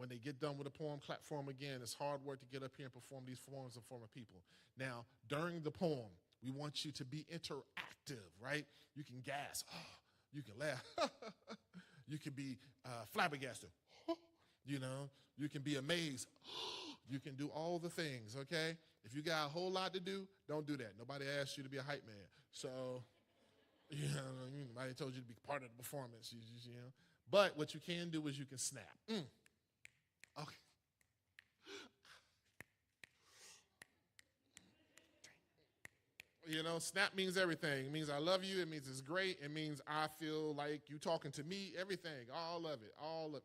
When they get done with a poem, clap for them again. It's hard work to get up here and perform these forms in front of people. Now, during the poem, we want you to be interactive, right? You can gasp. You can laugh. You can be flabbergasted. You know, you can be amazed. You can do all the things, okay? If you got a whole lot to do, don't do that. Nobody asked you to be a hype man. So, you know, nobody told you to be part of the performance, you know. But what you can do is you can snap. Okay. You know, snap means everything. It means I love you. It means it's great. It means I feel like you talking to me. Everything. All of it. All of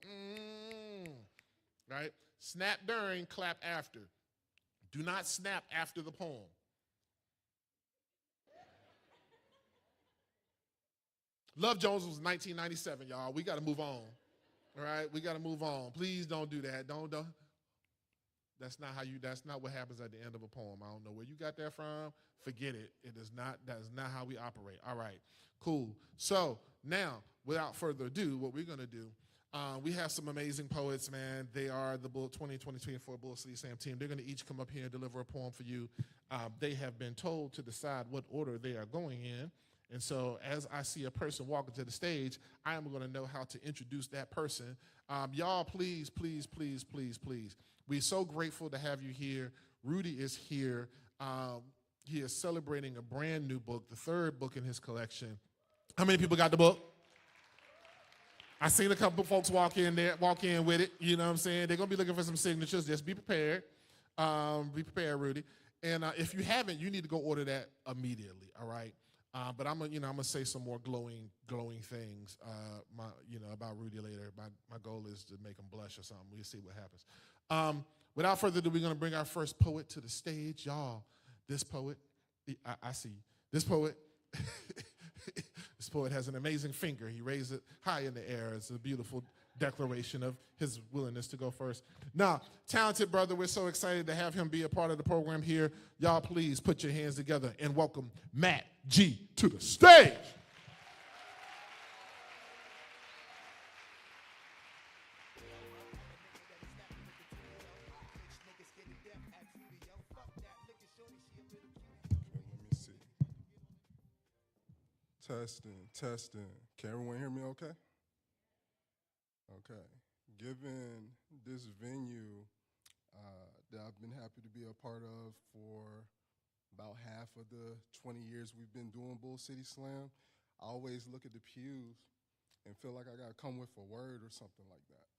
right? Snap during, clap after. Do not snap after the poem. Love Jones was 1997, y'all. We got to move on. All right? We got to move on. Please don't do that. Don't. That's not what happens at the end of a poem. I don't know where you got that from. Forget it. That is not how we operate. All right, cool. So now, without further ado, what we're going to do, we have some amazing poets, man. They are the 2024 Bull City Slam team. They're going to each come up here and deliver a poem for you. They have been told to decide what order they are going in. And so as I see a person walking to the stage, I am going to know how to introduce that person. Y'all, please, please, please, please, please. We're so grateful to have you here. Rudy is here. He is celebrating a brand new book, the third book in his collection. How many people got the book? I seen a couple folks walk in with it. You know what I'm saying? They're going to be looking for some signatures. Just be prepared. Be prepared, Rudy. And if you haven't, you need to go order that immediately, all right? But I'm gonna say some more glowing things, about Rudy later. My goal is to make him blush or something. We'll see what happens. Without further ado, we're gonna bring our first poet to the stage, y'all. This poet, I see this poet. This poet has an amazing finger. He raised it high in the air. It's a beautiful declaration of his willingness to go first. Now, talented brother, we're so excited to have him be a part of the program here. Y'all, please put your hands together and welcome Matt G to the stage. Let me see. Testing. Can everyone hear me okay? Okay. Given this venue that I've been happy to be a part of for about half of the 20 years we've been doing Bull City Slam, I always look at the pews and feel like I got to come with a word or something like that.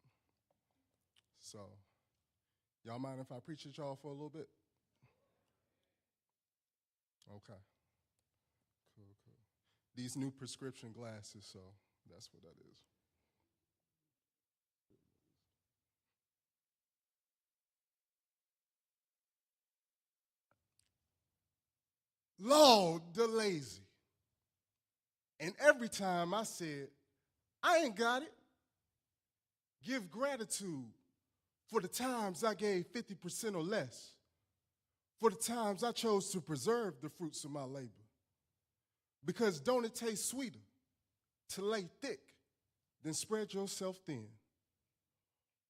So, y'all mind if I preach at y'all for a little bit? Okay. Cool. These new prescription glasses, so that's what that is. Lord, the lazy. And every time I said, I ain't got it, give gratitude for the times I gave 50% or less, for the times I chose to preserve the fruits of my labor. Because don't it taste sweeter to lay thick than spread yourself thin?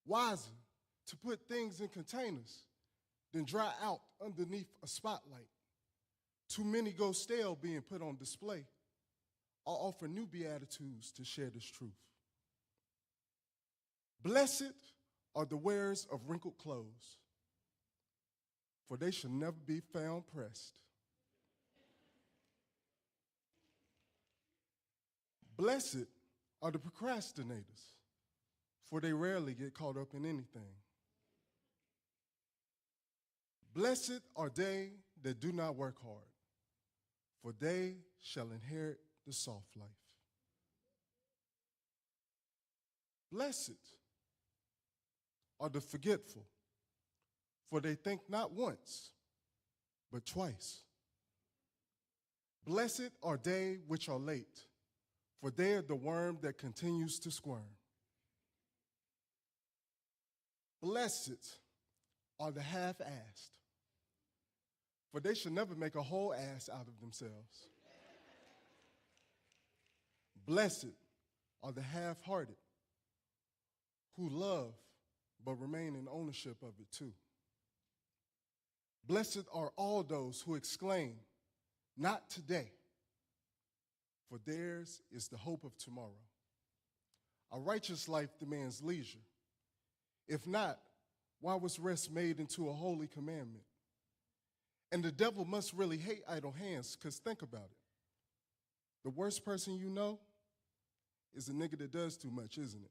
Wiser to put things in containers than dry out underneath a spotlight. Too many go stale being put on display. I offer new beatitudes to share this truth. Blessed are the wearers of wrinkled clothes, for they shall never be found pressed. Blessed are the procrastinators, for they rarely get caught up in anything. Blessed are they that do not work hard, for they shall inherit the soft life. Blessed are the forgetful, for they think not once, but twice. Blessed are they which are late, for they are the worm that continues to squirm. Blessed are the half-assed, for they shall never make a whole ass out of themselves. Blessed are the half-hearted, who love but remain in ownership of it too. Blessed are all those who exclaim, not today, for theirs is the hope of tomorrow. A righteous life demands leisure. If not, why was rest made into a holy commandment? And the devil must really hate idle hands, because think about it. The worst person you know is a nigga that does too much, isn't it?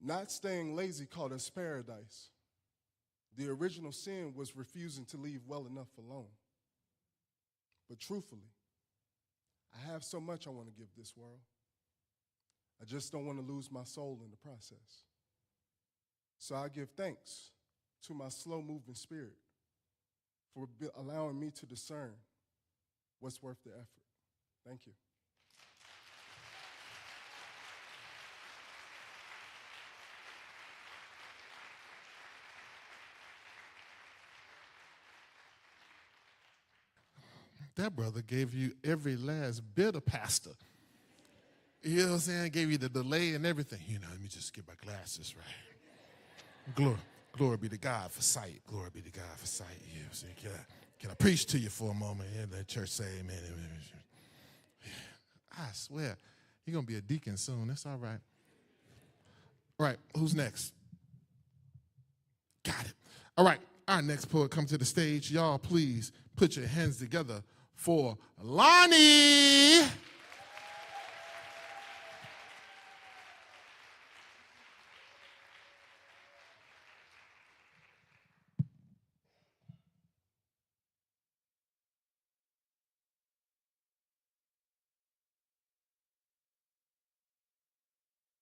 Not staying lazy caught us paradise. The original sin was refusing to leave well enough alone. But truthfully, I have so much I want to give this world. I just don't want to lose my soul in the process. So I give thanks to my slow-moving spirit for allowing me to discern what's worth the effort. Thank you. That brother gave you every last bit of pasta. You know what I'm saying? Gave you the delay and everything. Let me just get my glasses right. Glory be to God for sight. Glory be to God for sight. You know what I'm saying? Can I preach to you for a moment? And the church say amen. I swear, you're going to be a deacon soon. That's all right. All right, who's next? Got it. All right, our next poet comes to the stage. Y'all, please put your hands together for Lonnie.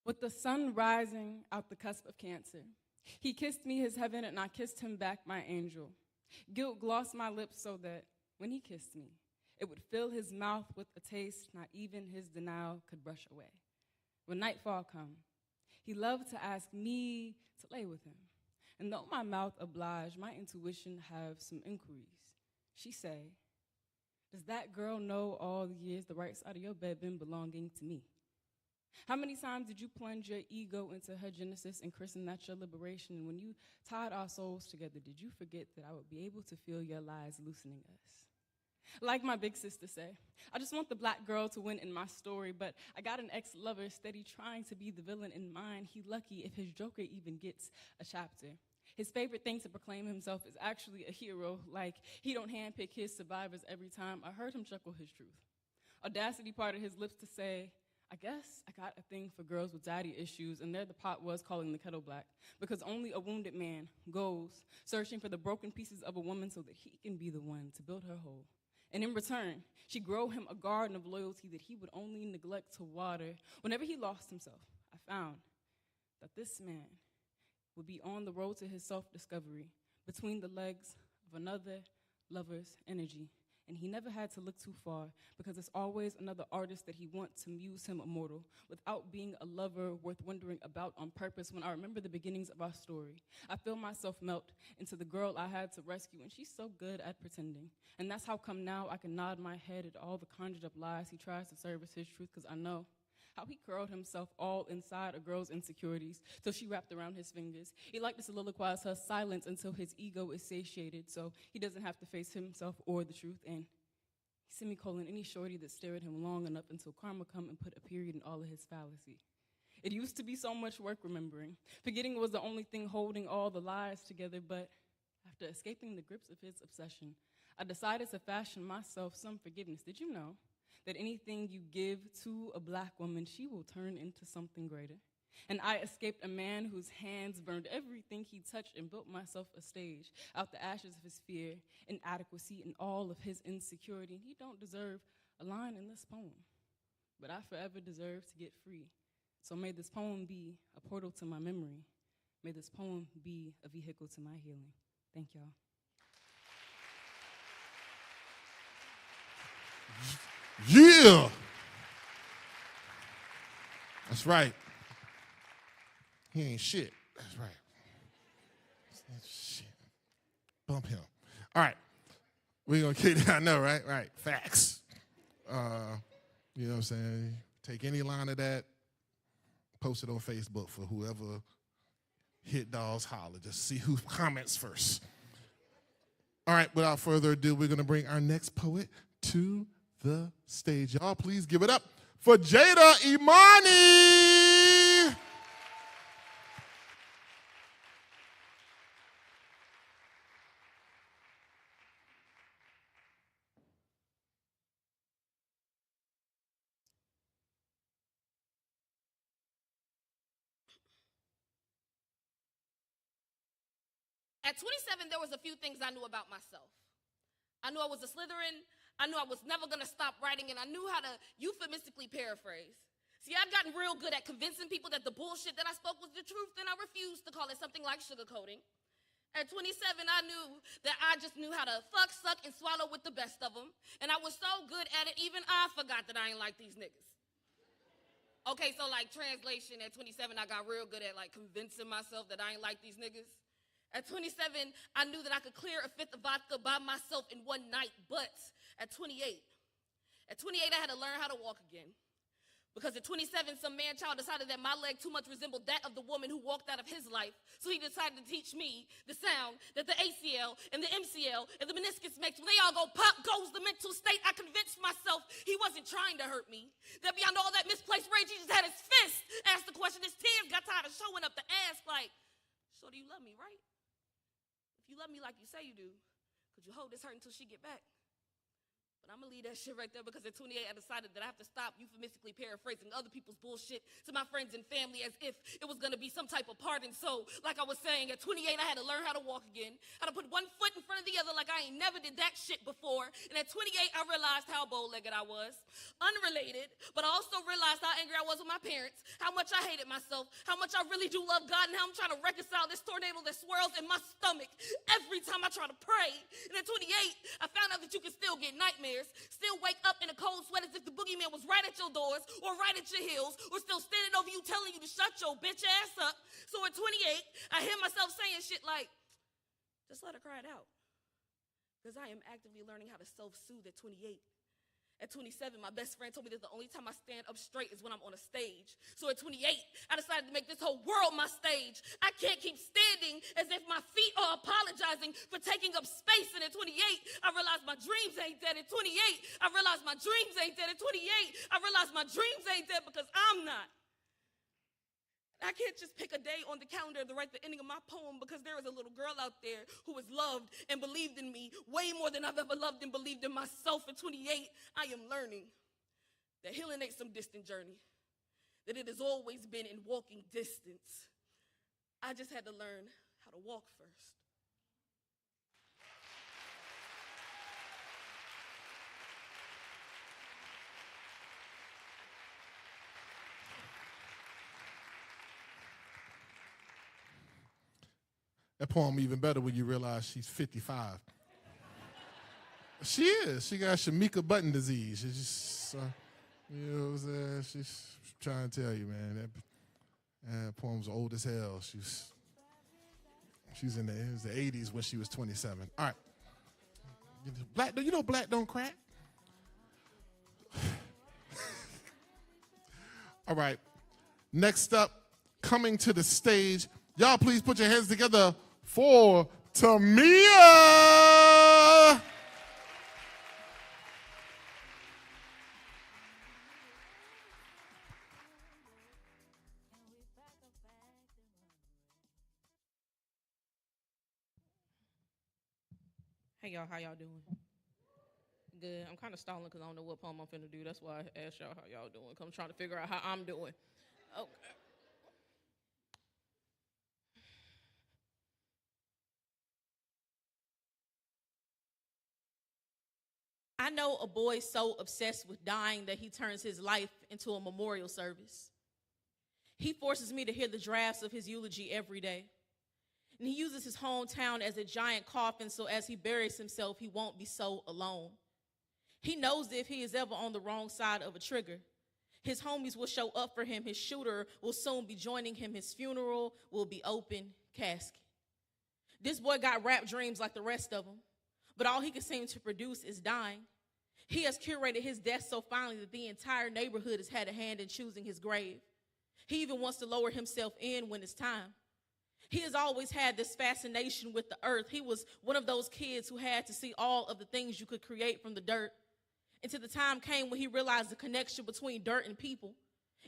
With the sun rising out the cusp of Cancer, he kissed me his heaven and I kissed him back my angel. Guilt glossed my lips so that when he kissed me, it would fill his mouth with a taste not even his denial could brush away. When nightfall come, he loved to ask me to lay with him. And though my mouth obliged, my intuition have some inquiries. She say, does that girl know all the years the right side of your bed been belonging to me? How many times did you plunge your ego into her genesis and christen that your liberation? And when you tied our souls together, did you forget that I would be able to feel your lies loosening us? Like my big sister say, I just want the black girl to win in my story, but I got an ex-lover steady trying to be the villain in mine. He lucky if his Joker even gets a chapter. His favorite thing to proclaim himself is actually a hero, like he don't handpick his survivors every time. I heard him chuckle his truth. Audacity parted his lips to say, I guess I got a thing for girls with daddy issues, and there the pot was calling the kettle black, because only a wounded man goes searching for the broken pieces of a woman so that he can be the one to build her whole. And in return, she grow him a garden of loyalty that he would only neglect to water. Whenever he lost himself, I found that this man would be on the road to his self-discovery between the legs of another lover's energy. And he never had to look too far, because it's always another artist that he wants to muse him immortal, without being a lover worth wondering about on purpose. When I remember the beginnings of our story, I feel myself melt into the girl I had to rescue, and she's so good at pretending. And that's how come now I can nod my head at all the conjured up lies he tries to serve as his truth, because I know how he curled himself all inside a girl's insecurities till she wrapped around his fingers. He liked to soliloquize her silence until his ego is satiated, so he doesn't have to face himself or the truth. And he semicolon any shorty that stared at him long enough until karma come and put a period in all of his fallacy. It used to be so much work remembering. Forgetting was the only thing holding all the lies together, but after escaping the grips of his obsession, I decided to fashion myself some forgiveness. Did you know that anything you give to a black woman, she will turn into something greater? And I escaped a man whose hands burned everything he touched and built myself a stage out the ashes of his fear, inadequacy, and all of his insecurity. And he don't deserve a line in this poem, but I forever deserve to get free. So may this poem be a portal to my memory. May this poem be a vehicle to my healing. Thank y'all. Yeah. That's right. He ain't shit. That's right. Shit. Bump him. All right. We're going to kick that. I know, right? Right. Facts. You know what I'm saying? Take any line of that, Post it on Facebook for whoever hit dogs holler. Just see who comments first. All right, without further ado, we're going to bring our next poet to the stage. Y'all, please give it up for Jada Imani. At 27, there was a few things I knew about myself. I knew I was a Slytherin. I knew I was never going to stop writing, and I knew how to euphemistically paraphrase. See, I'd gotten real good at convincing people that the bullshit that I spoke was the truth, and I refused to call it something like sugarcoating. At 27, I knew that I just knew how to fuck, suck, and swallow with the best of them, and I was so good at it, even I forgot that I ain't like these niggas. Okay, so like translation, at 27, I got real good at like convincing myself that I ain't like these niggas. At 27, I knew that I could clear a fifth of vodka by myself in one night, but at 28, I had to learn how to walk again. Because at 27, some man-child decided that my leg too much resembled that of the woman who walked out of his life, so he decided to teach me the sound that the ACL and the MCL and the meniscus makes. When they all go pop goes the mental state. I convinced myself he wasn't trying to hurt me, that beyond all that misplaced rage, he just had his fist, asked the question. His tears got tired of showing up to ask, like, so do you love me, right? If you love me like you say you do, could you hold this hurt until she get back? But I'm going to leave that shit right there because at 28, I decided that I have to stop euphemistically paraphrasing other people's bullshit to my friends and family as if it was going to be some type of pardon. So, like I was saying, at 28, I had to learn how to walk again, how to put one foot in front of the other like I ain't never did that shit before. And at 28, I realized how bow-legged I was. Unrelated, but I also realized how angry I was with my parents, how much I hated myself, how much I really do love God, and how I'm trying to reconcile this tornado that swirls in my stomach every time I try to pray. And at 28, I found out that you can still get nightmares, still wake up in a cold sweat as if the boogeyman was right at your doors or right at your heels or still standing over you telling you to shut your bitch ass up. So at 28, I hear myself saying shit like, just let her cry it out. Because I am actively learning how to self-soothe at 28. At 27, my best friend told me that the only time I stand up straight is when I'm on a stage. So at 28, I decided to make this whole world my stage. I can't keep standing as if my feet are apologizing for taking up space. And at 28, I realized my dreams ain't dead. At 28, I realized my dreams ain't dead. At 28, I realized my dreams ain't dead because I'm not. I can't just pick a day on the calendar to write the ending of my poem because there is a little girl out there who has loved and believed in me way more than I've ever loved and believed in myself. At 28, I am learning that healing ain't some distant journey, that it has always been in walking distance. I just had to learn how to walk first. That poem even better when you realize she's 55. She is. She got Shamika Button disease. She's just, you know what I'm saying? She's trying to tell you, man. That poem's old as hell. She's in it was the 80s when she was 27. All right. Black, you know black don't crack? All right. Next up, coming to the stage, y'all please put your hands together for Tamia. Hey y'all, how y'all doing? Good. I'm kind of stalling because I don't know what poem I'm finna do. That's why I asked y'all how y'all doing. I'm trying to figure out how I'm doing. Okay. I know a boy so obsessed with dying that he turns his life into a memorial service. He forces me to hear the drafts of his eulogy every day. And he uses his hometown as a giant coffin so as he buries himself, he won't be so alone. He knows that if he is ever on the wrong side of a trigger, his homies will show up for him. His shooter will soon be joining him. His funeral will be open casket. This boy got rap dreams like the rest of them, but all he can seem to produce is dying. He has curated his death so finely that the entire neighborhood has had a hand in choosing his grave. He even wants to lower himself in when it's time. He has always had this fascination with the earth. He was one of those kids who had to see all of the things you could create from the dirt. Until the time came when he realized the connection between dirt and people.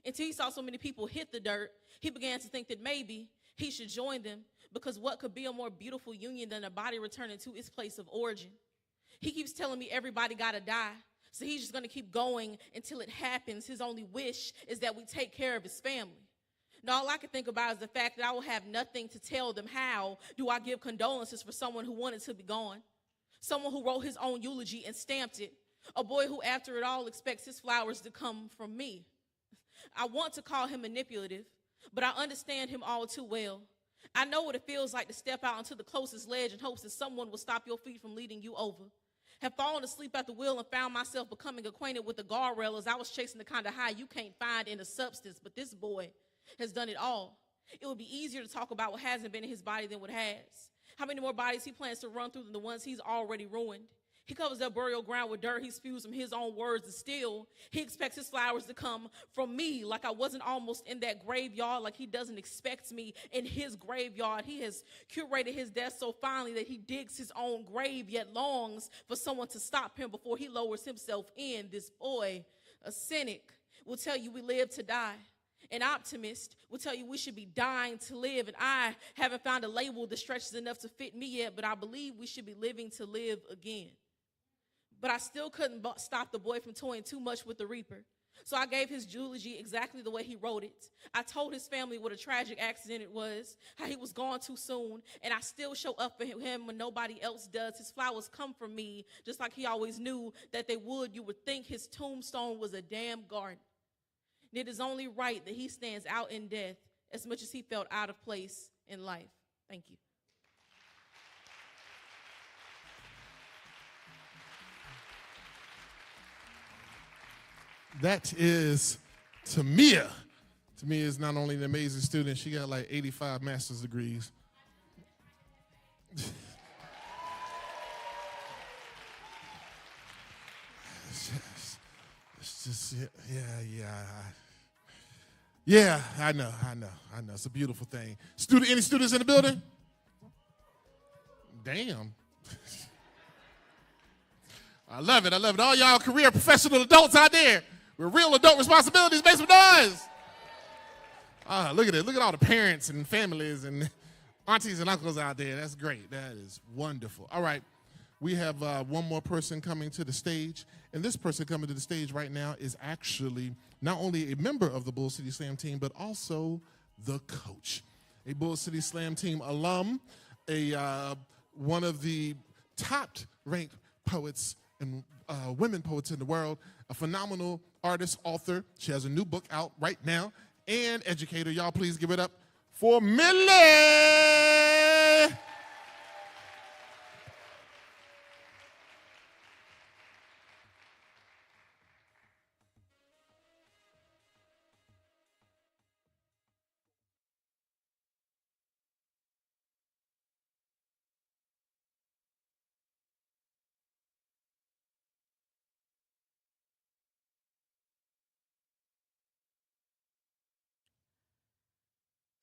Until he saw so many people hit the dirt, he began to think that maybe he should join them, because what could be a more beautiful union than a body returning to its place of origin? He keeps telling me everybody gotta die, so he's just gonna keep going until it happens. His only wish is that we take care of his family. Now, all I can think about is the fact that I will have nothing to tell them. How do I give condolences for someone who wanted to be gone? Someone who wrote his own eulogy and stamped it. A boy who, after it all, expects his flowers to come from me. I want to call him manipulative, but I understand him all too well. I know what it feels like to step out onto the closest ledge in hopes that someone will stop your feet from leading you over. Have fallen asleep at the wheel and found myself becoming acquainted with the guardrail as I was chasing the kind of high you can't find in a substance. But this boy has done it all. It would be easier to talk about what hasn't been in his body than what has. How many more bodies he plans to run through than the ones he's already ruined. He covers that burial ground with dirt he spews from his own words, and still he expects his flowers to come from me, like I wasn't almost in that graveyard, like he doesn't expect me in his graveyard. He has curated his death so finely that he digs his own grave, yet longs for someone to stop him before he lowers himself in. This boy, a cynic, will tell you we live to die. An optimist will tell you we should be dying to live, and I haven't found a label that stretches enough to fit me yet, but I believe we should be living to live again. But I still couldn't stop the boy from toying too much with the reaper. So I gave his eulogy exactly the way he wrote it. I told his family what a tragic accident it was, how he was gone too soon, and I still show up for him when nobody else does. His flowers come from me, just like he always knew that they would. You would think his tombstone was a damn garden. And it is only right that he stands out in death as much as he felt out of place in life. Thank you. That is Tamia. Tamia is not only an amazing student, she got like 85 master's degrees. It's just, yeah, I know. It's a beautiful thing. Any students in the building? Damn. I love it. All y'all career professional adults out there with real adult responsibilities, make some noise. Look at it. Look at all the parents and families and aunties and uncles out there. That's great. That is wonderful. All right. We have one more person coming to the stage. And this person coming to the stage right now is actually not only a member of the Bull City Slam team, but also the coach. A Bull City Slam team alum, one of the top-ranked poets and women poets in the world, a phenomenal artist, author. She has a new book out right now, and educator. Y'all please give it up for Millie.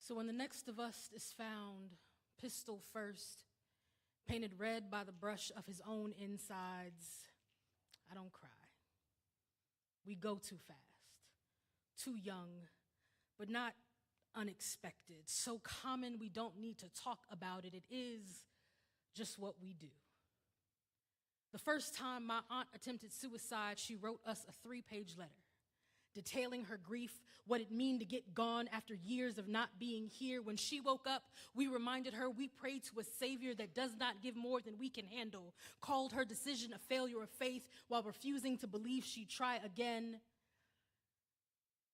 So when the next of us is found, pistol first, painted red by the brush of his own insides, I don't cry. We go too fast, too young, but not unexpected. So common we don't need to talk about it. It is just what we do. The first time my aunt attempted suicide, she wrote us a 3-page letter detailing her grief, what it meant to get gone after years of not being here. When she woke up, we reminded her we prayed to a Savior that does not give more than we can handle, called her decision a failure of faith while refusing to believe she'd try again.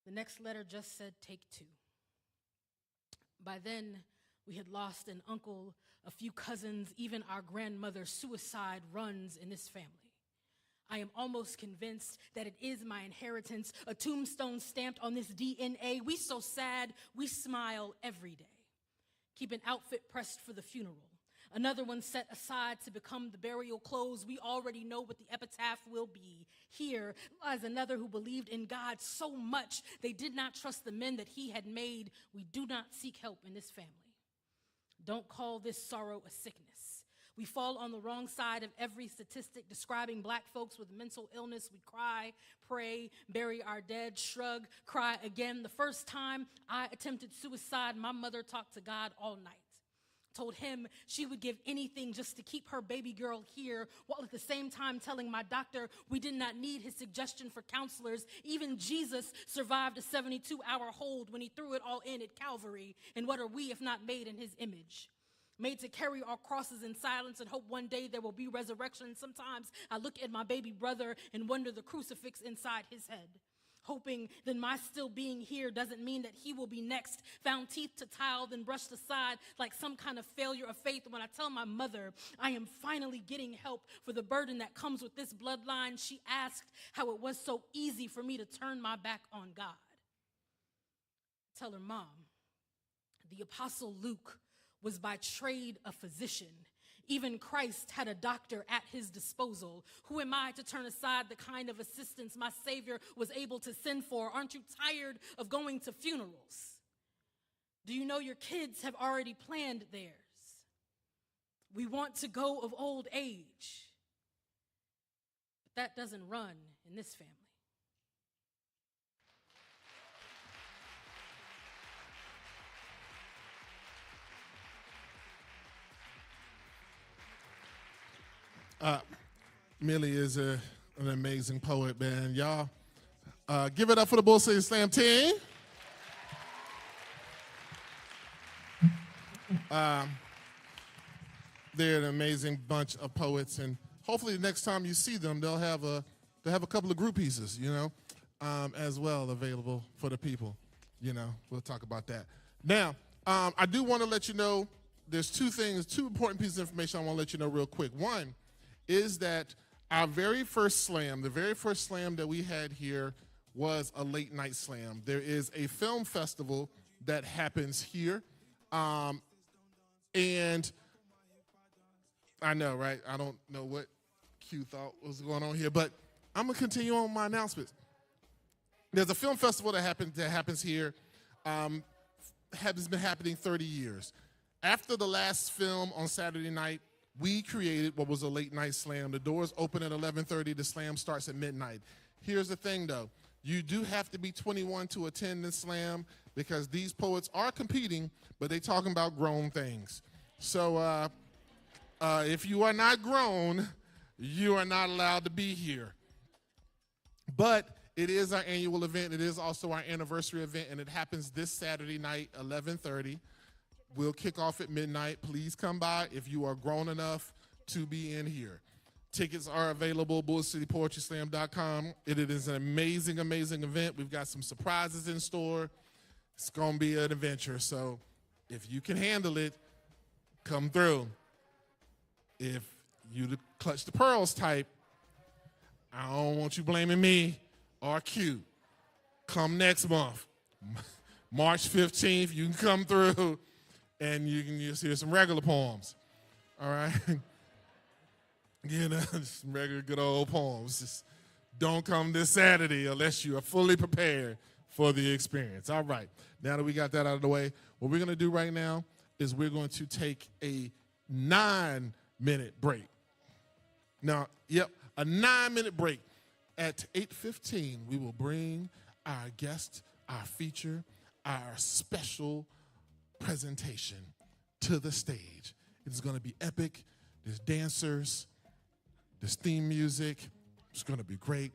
The next letter just said, take 2. By then, we had lost an uncle, a few cousins, even our grandmother. Suicide runs in this family. I am almost convinced that it is my inheritance, a tombstone stamped on this DNA. We so sad, we smile every day. Keep an outfit pressed for the funeral. Another one set aside to become the burial clothes. We already know what the epitaph will be. Here lies another who believed in God so much they did not trust the men that he had made. We do not seek help in this family. Don't call this sorrow a sickness. We fall on the wrong side of every statistic describing black folks with mental illness. We cry, pray, bury our dead, shrug, cry again. The first time I attempted suicide, my mother talked to God all night. Told him she would give anything just to keep her baby girl here, while at the same time telling my doctor we did not need his suggestion for counselors. Even Jesus survived a 72-hour hold when he threw it all in at Calvary. And what are we if not made in his image? Made to carry our crosses in silence and hope one day there will be resurrection. Sometimes I look at my baby brother and wonder the crucifix inside his head. Hoping that my still being here doesn't mean that he will be next. Found teeth to tile, then brushed aside like some kind of failure of faith when I tell my mother I am finally getting help for the burden that comes with this bloodline. She asked how it was so easy for me to turn my back on God. Tell her, Mom, the Apostle Luke was by trade a physician. Even Christ had a doctor at his disposal. Who am I to turn aside the kind of assistance my Savior was able to send for? Aren't you tired of going to funerals? Do you know your kids have already planned theirs? We want to go of old age. But that doesn't run in this family. Millie is an amazing poet, man. Y'all, give it up for the Bull City Slam team. They're an amazing bunch of poets, and hopefully the next time you see them, they'll have a couple of group pieces, as well available for the people. We'll talk about that. Now, I do want to let you know there's two important pieces of information I want to let you know real quick. One is that our very first slam, the very first slam that we had here was a late night slam. There is a film festival that happens here. And I know, right? I don't know what Q thought was going on here, but I'm going to continue on my announcements. There's a film festival that happens here. Has been happening 30 years. After the last film on Saturday night, we created what was a late night slam. The doors open at 11:30. The slam starts at midnight. Here's the thing, though. You do have to be 21 to attend this slam because these poets are competing, but they're talking about grown things. So if you are not grown, you are not allowed to be here. But it is our annual event. It is also our anniversary event, and it happens this Saturday night, 11:30. We'll kick off at midnight. Please come by if you are grown enough to be in here. Tickets are available, bullcitypoetryslam.com. It is an amazing, amazing event. We've got some surprises in store. It's going to be an adventure. So if you can handle it, come through. If you the clutch the pearls type, I don't want you blaming me or Q. Come next month. March 15th, you can come through. And you can just hear some regular poems, all right? Some regular good old poems. Just don't come this Saturday unless you are fully prepared for the experience. All right, now that we got that out of the way, what we're going to do right now is we're going to take a 9-minute break. Now, a 9-minute break. At 8:15, we will bring our guest, our feature, our special presentation to the stage. It's going to be epic. There's dancers. There's theme music. It's going to be great.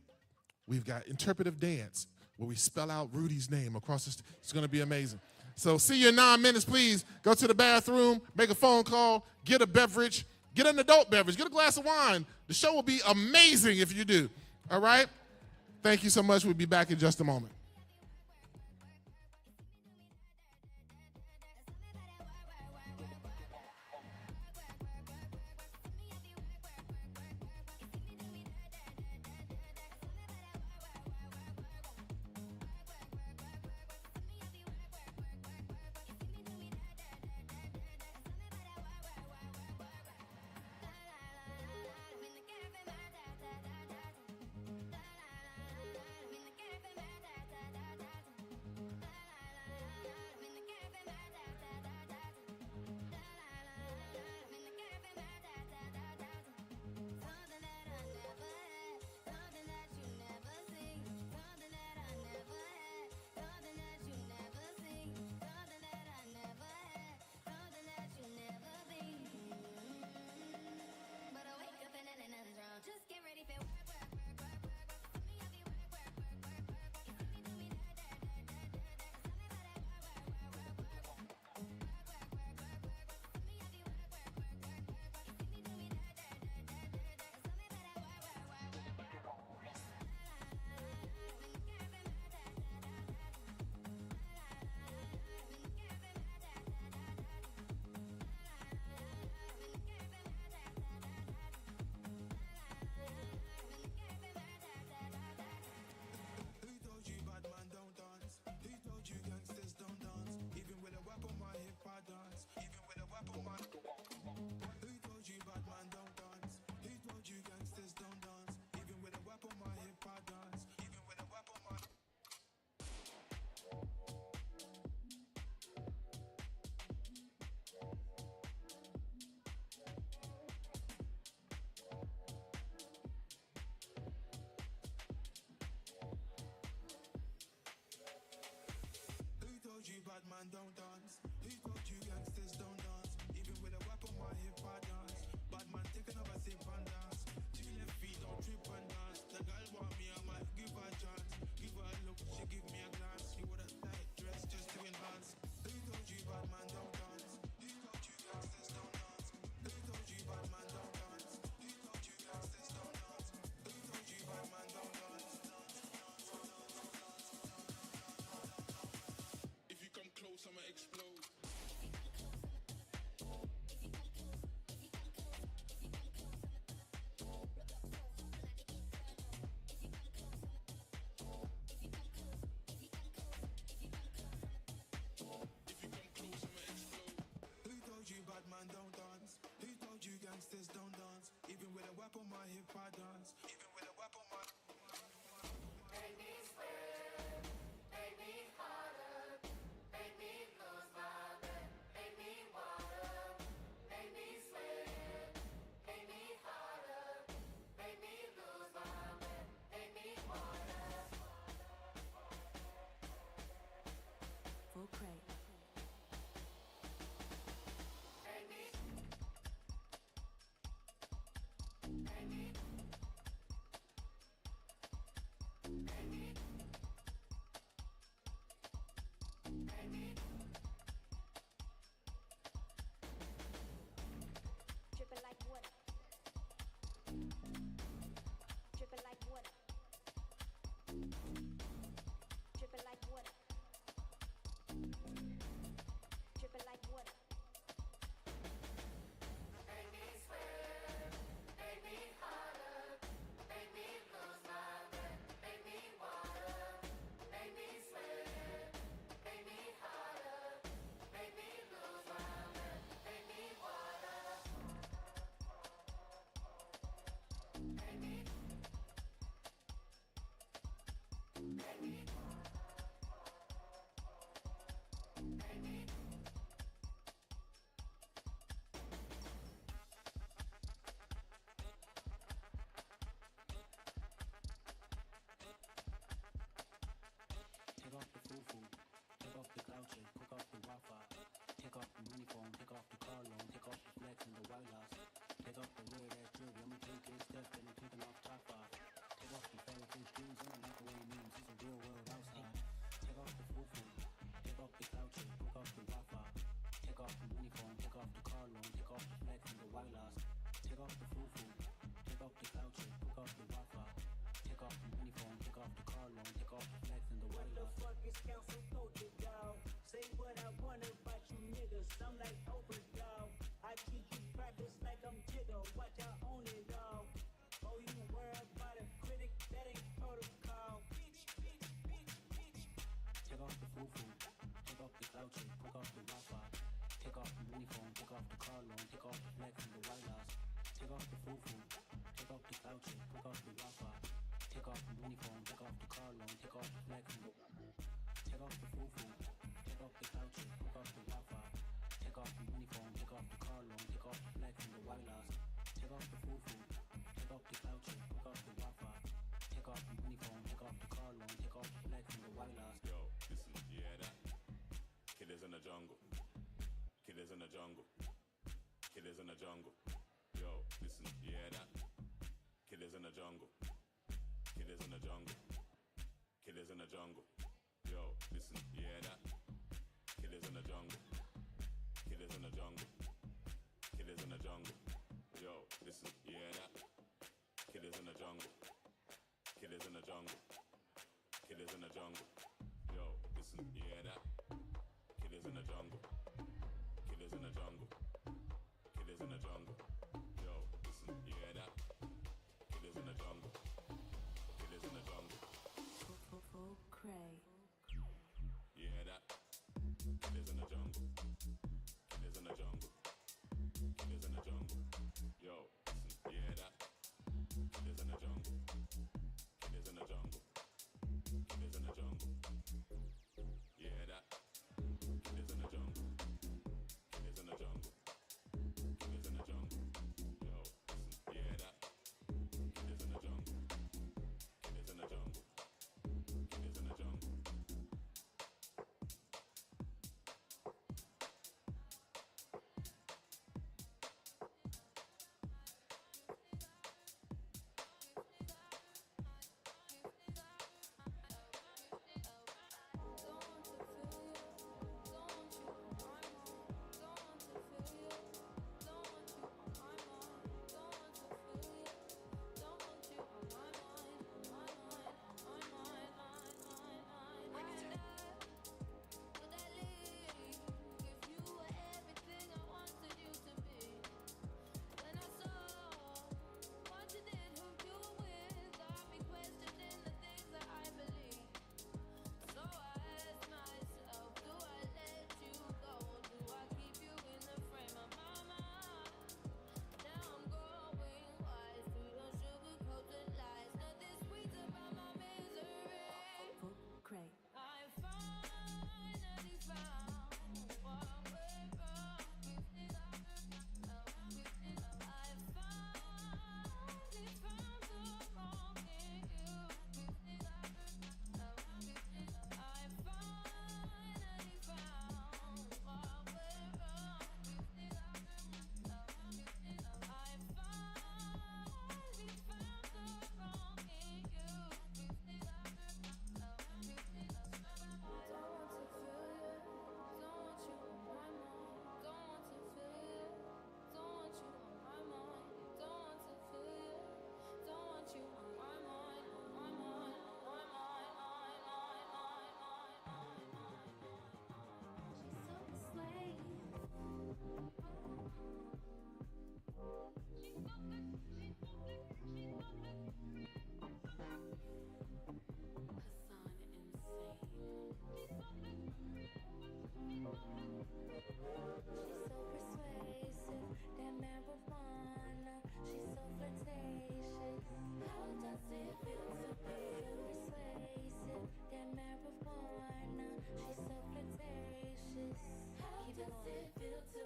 We've got interpretive dance where we spell out Rudy's name across the stage. It's going to be amazing. So see you in 9 minutes, please. Go to the bathroom, make a phone call, get a beverage, get an adult beverage, get a glass of wine. The show will be amazing if you do. All right? Thank you so much. We'll be back in just a moment. work on my hip hop dance. Even with a work on my. Make me sweat, make me harder, make me lose my breath, make me water, make me sweat, make me harder, make me lose my breath, make me water. Full crate. Make me, make me, make me, make me. Dripping like water. Dripping like water. Dripping like water. Dripping like water. Make me sweat, make me harder, make me lose my breath, make me water, make me sweat, make me harder, make me lose my breath, make me water. Make me, make me, make me. Take off the foo-foo, take off the cloud chase, cook off the Wi-Fi. Take off the uniform, take off the car loan, take off the flex and the white loss. Take off the weird ass jewelry, I'ma take it step and I'm taking off top off. Take off the fairy fish dreams and the microwave memes, it's a real world outside. Take off the foo-foo, take off the cloud chase, cook off the Wi-Fi. Take off the uniform, take off the car loan, take off the flex and the white loss. Take off the foo-foo, take off the cloud chase, cook off the Wi-Fi. Take off the uniform, take off the car loan, take off the flex and the white loss. Fuck is council culture, dog. Say what I want about you niggas. I'm like Oprah, dog. I teach you practice like I'm Jigga. Watch I own it, dog. Oh, you worry about a critic? That ain't protocol. Bitch, bitch, bitch, bitch. Take off the foo-foo, take off the cloud chase, cook off the Wi-Fi. Take off the uniform, take off the car loan, take off the flex and the white loss. Take off the foo-foo, take off the cloud chase, cook off the Wi-Fi. Take off the uniform, take off the car loan, take off the flex and the take off the foo-foo, take off the cloud chase, cook off the Wi-Fi. Take off the uniform, take off the car loan, take off the flex and the white loss. Take off the foo-foo, take off the cloud chase, cook off the Wi-Fi. Take off the uniform, take off the car loan, take off the flex and the white loss. Yo, listen, you hear that? Killers in the jungle. Killers in the jungle. Killers in the jungle. Yo, listen, you hear that? Killers in the jungle. Killers in the jungle. Killers in the jungle. Yo, listen, you hear that? Killers in the jungle. Killers in the jungle. Killers in the jungle. Yo, listen, you hear that? Killers in the jungle. Killers in the jungle. Killers in the jungle. Yo, listen, you hear that? Killers in the jungle. Killers in the jungle. Killers in the jungle. Yo, listen, you hear that? Killers in the jungle. Killers in the jungle. Full cray. You hear that? Killers in the jungle. Killers in the jungle. Killers in the jungle. Yo, listen, you hear that? Killers in the jungle. Killers in the jungle. Killers in the jungle. You hear that? Killers in the jungle.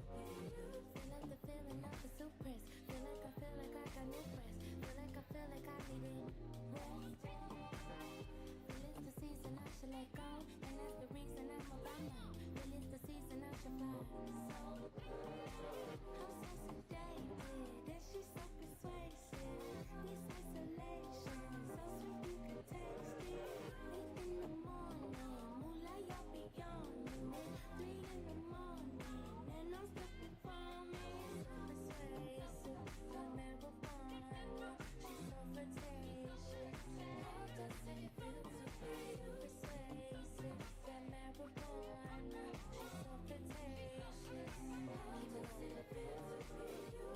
Feel like the feeling of the suppress. Feel like I got new press. Feel like I needed rest. Feel it's the season I should let go. And that's the reason I'm about now. Feel it's the season I should fly. So, I'm so sedated. And she's so persuasive. This isolation. So sweet you can taste it. 8 in the morning. Moonlight, you're beyond me. 3 in the morning. And I'm still performing. Persuasive. The marijuana. She's so flirtatious. How does it feel to be persuasive? That marijuana. She's so flirtatious. How does it feel to be you?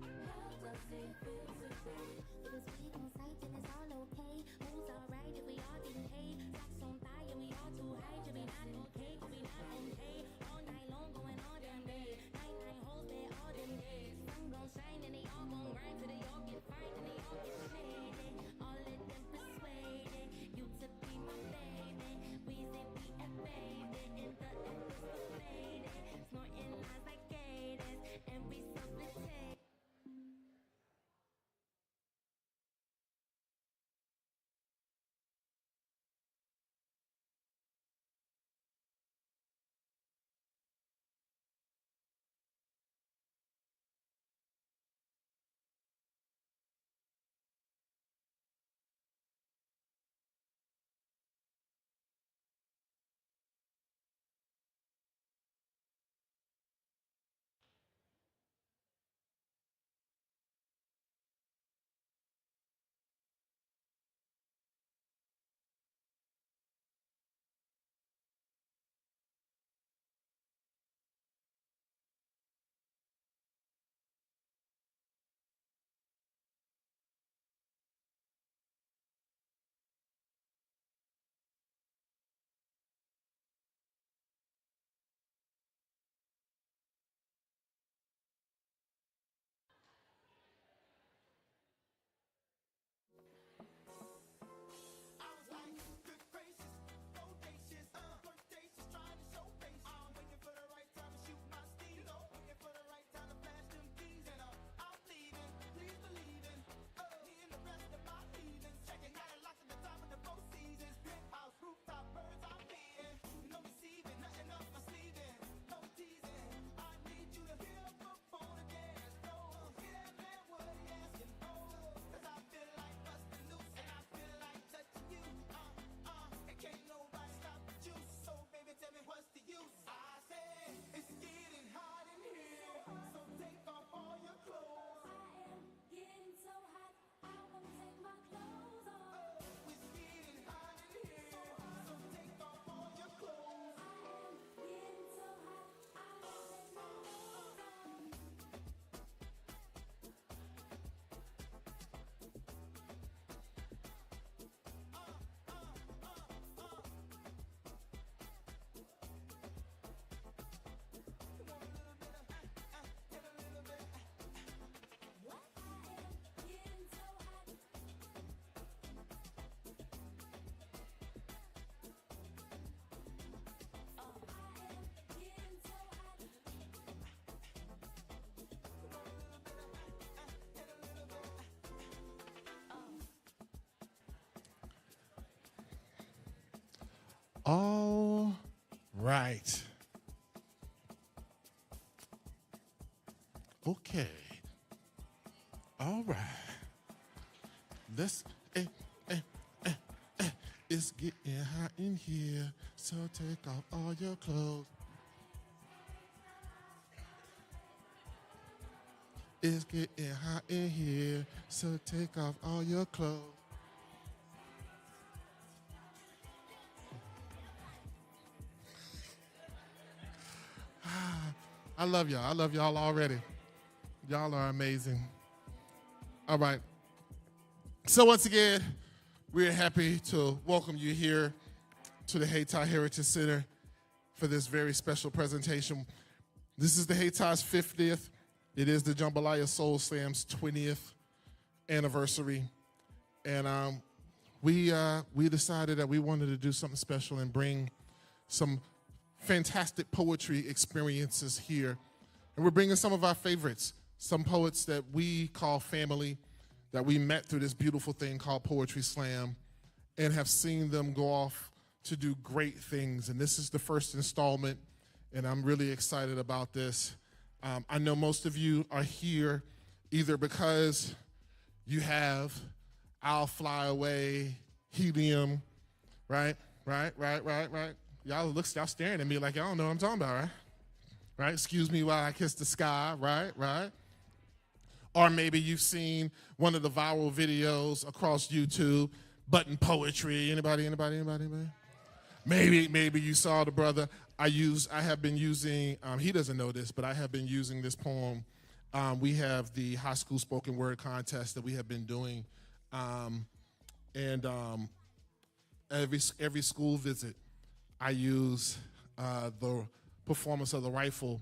How does it feel to be? If it's weed on sight, then it's all okay. Moves alright if we all getting paid. Socks on thigh and we all too high to be not okay. To be not okay. All night long going all damn day. Night hoes there all them days. Sun gon' shine and they all gon' grind till they all get fine and they all get shaded. All of them persuaded you to be my baby. Weezy be a baby and the F is so faded. Snorting lies like gators and we so flirtatious. All right. Okay. All right. Let's. It's getting hot in here, so take off all your clothes. It's getting hot in here, so take off all your clothes. I love y'all. I love y'all already. Y'all are amazing. All right. So once again, we're happy to welcome you here to the Hayti Heritage Center for this very special presentation. This is the Hayti's 50th. It is the Jambalaya Soul Slam's 20th anniversary. And we decided that we wanted to do something special and bring some fantastic poetry experiences here. And we're bringing some of our favorites, some poets that we call family, that we met through this beautiful thing called Poetry Slam, and have seen them go off to do great things. And this is the first installment, and I'm really excited about this. I know most of you are here either because you have I'll Fly Away, Helium, right? Y'all staring at me like y'all don't know what I'm talking about, right? Right? Excuse me while I kiss the sky, right? Or maybe you've seen one of the viral videos across YouTube, Button Poetry. Anybody? Maybe you saw the brother. I have been using, he doesn't know this, but I have been using this poem. We have the high school spoken word contest that we have been doing. Every school visit, I use the performance of the rifle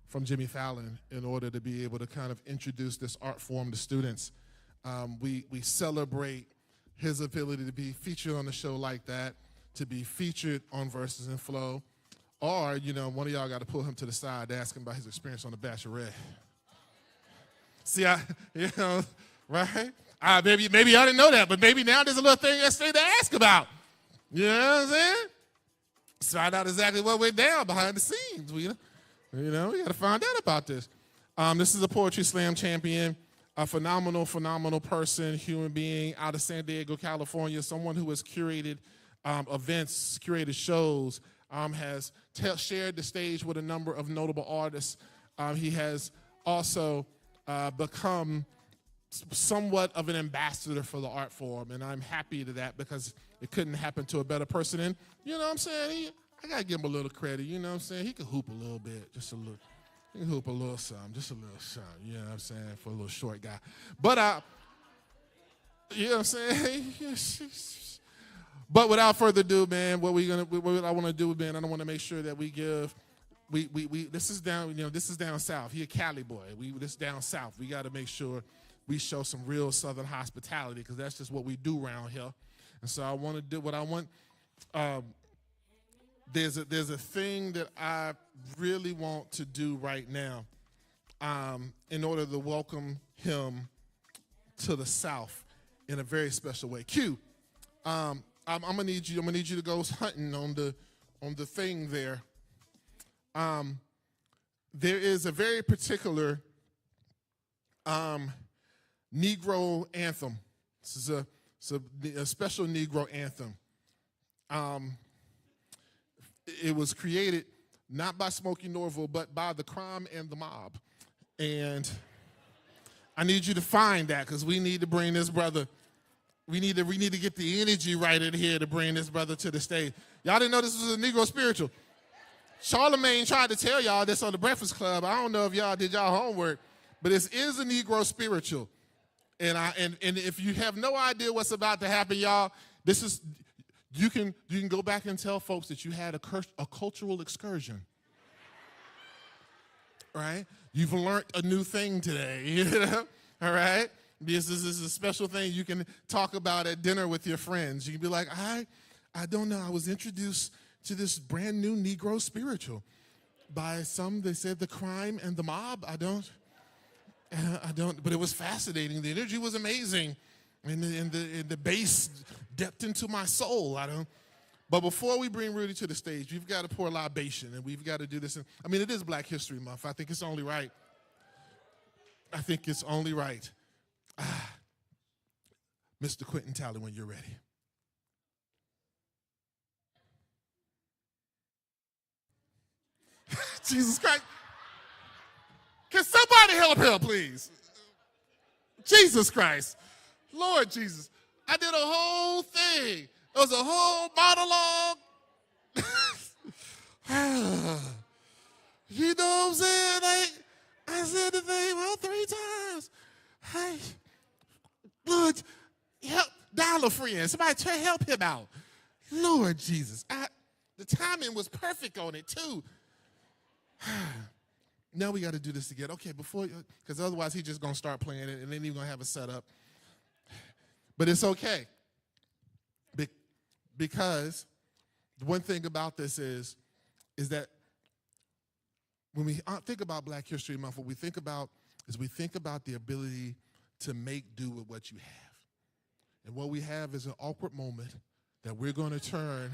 from Jimmy Fallon in order to be able to kind of introduce this art form to students. We celebrate his ability to be featured on a show like that, to be featured on Verses and Flow, or, one of y'all got to pull him to the side to ask him about his experience on The Bachelorette. See, right? Maybe y'all didn't know that, but maybe now there's a little thing that's to ask about. You know what I'm saying? Let's find out exactly what went down behind the scenes. We got to find out about this. This is a Poetry Slam champion, a phenomenal person, human being out of San Diego, California, someone who has curated events, curated shows, has shared the stage with a number of notable artists. He has also become somewhat of an ambassador for the art form, and I'm happy to that because it couldn't happen to a better person. And you know what I'm saying? I got to give him a little credit. You know what I'm saying? He could hoop a little bit, just a little. He can hoop a little something, just a little something. You know what I'm saying? For a little short guy. But, you know what I'm saying? But without further ado, man, what I want to do, man, I want to make sure that we give. This is down south. He a Cali boy. This is down south. We got to make sure we show some real Southern hospitality because that's just what we do around here. And so I want to do what I want. There's a thing that I really want to do right now in order to welcome him to the South in a very special way. Q, I'm gonna need you to go hunting on the thing there. There is a very particular Negro anthem. This is a special Negro anthem. It was created not by Smokey Norville, but by the Crime and the Mob. And I need you to find that because we need to bring this brother. We need to get the energy right in here to bring this brother to the stage. Y'all didn't know this was a Negro spiritual. Charlemagne tried to tell y'all this on the Breakfast Club. I don't know if y'all did y'all homework, but this is a Negro spiritual. And if you have no idea what's about to happen, y'all, this is. You can go back and tell folks that you had a cultural excursion, right? You've learned a new thing today, all right? This is a special thing you can talk about at dinner with your friends. You can be like, I don't know. I was introduced to this brand new Negro spiritual by they said the Crime and the Mob. I don't, but it was fascinating. The energy was amazing. And the bass dipped into my soul. But before we bring Rudy to the stage, we've got to pour libation, and we've got to do this. It is Black History Month. I think it's only right. Mr. Quentin Talley, when you're ready. Jesus Christ. Can somebody help him, please? Jesus Christ. Lord Jesus, I did a whole thing. It was a whole monologue. You know what I'm saying? I said the thing about 3 times. Hey, Lord, help, dial a friend. Somebody try to help him out. Lord Jesus, the timing was perfect on it too. Now we got to do this again. Okay, because otherwise he's just going to start playing it and then he's going to have a setup. But it's okay. Because the one thing about this is that when we think about Black History Month, what we think about is we think about the ability to make do with what you have. And what we have is an awkward moment that we're going to turn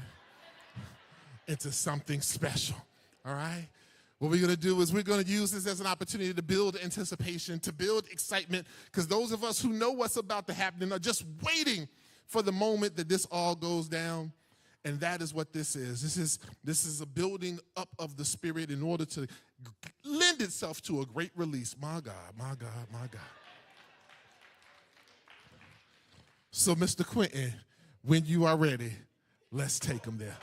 into something special, all right? What we're going to do is we're going to use this as an opportunity to build anticipation, to build excitement, because those of us who know what's about to happen are just waiting for the moment that this all goes down. And that is what this is. This is a building up of the spirit in order to lend itself to a great release. My God, my God, my God. So, Mr. Quentin, when you are ready, let's take them there.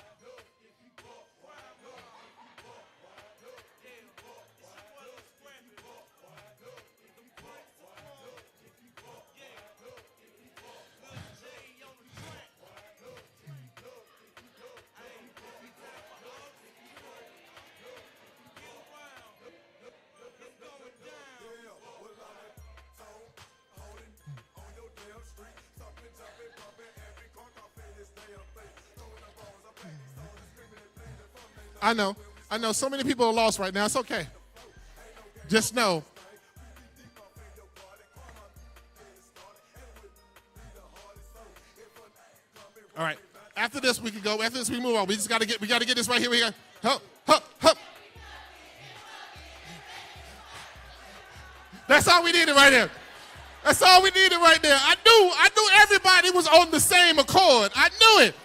I know. So many people are lost right now. It's okay. Just know. All right. After this, we can go. After this, we move on. We got to get this right here. We got, hup, hup, hup. That's all we needed right there. That's all we needed right there. I knew everybody was on the same accord. I knew it.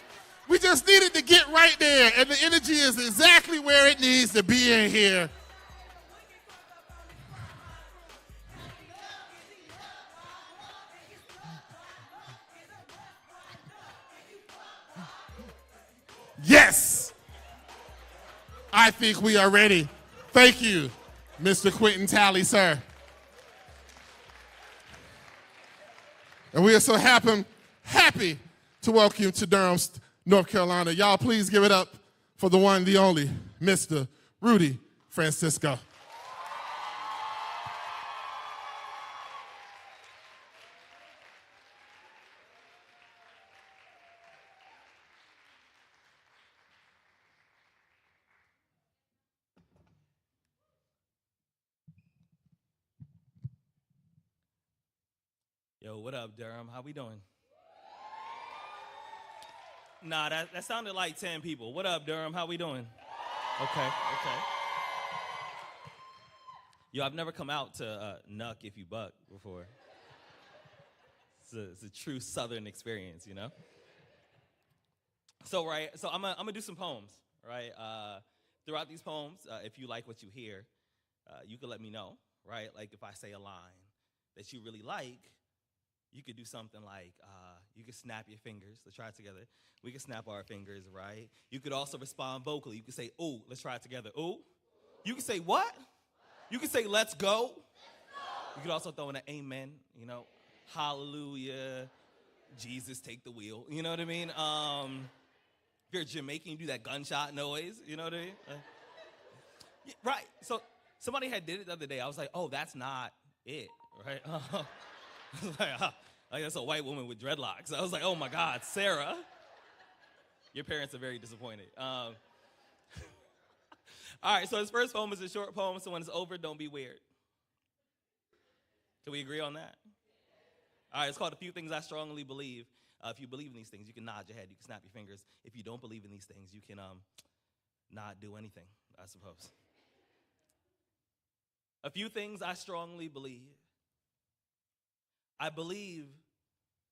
We just needed to get right there, and the energy is exactly where it needs to be in here. Yes! I think we are ready. Thank you, Mr. Quentin Talley, sir. And we are so happy to welcome you to Durham, North Carolina. Y'all please give it up for the one, the only, Mr. Rudy Francisco. Yo, what up, Durham? How we doing? Nah, that sounded like 10 people. What up, Durham? How we doing? Okay. Yo, I've never come out to Nuck If You Buck before. It's a true Southern experience, you know? So I'm gonna do some poems, right? Throughout these poems, if you like what you hear, you can let me know, right? Like if I say a line that you really like, you could do something like, you could snap your fingers. Let's try it together. We can snap our fingers, right? You could also respond vocally. You could say, ooh, let's try it together. Ooh. You could say what? You could say, let's go. You could also throw in an amen, you know, hallelujah, Jesus, take the wheel. You know what I mean? If you're Jamaican, you do that gunshot noise. You know what I mean? Yeah, right. So somebody had did it the other day. I was like, oh, that's not it, right? Like that's a white woman with dreadlocks. I was like, oh my God, Sarah. Your parents are very disappointed. All right, so his first poem is a short poem, so when it's over, don't be weird. Can we agree on that? All right, it's called A Few Things I Strongly Believe. If you believe in these things, you can nod your head, you can snap your fingers. If you don't believe in these things, you can not do anything, I suppose. A few things I strongly believe. I believe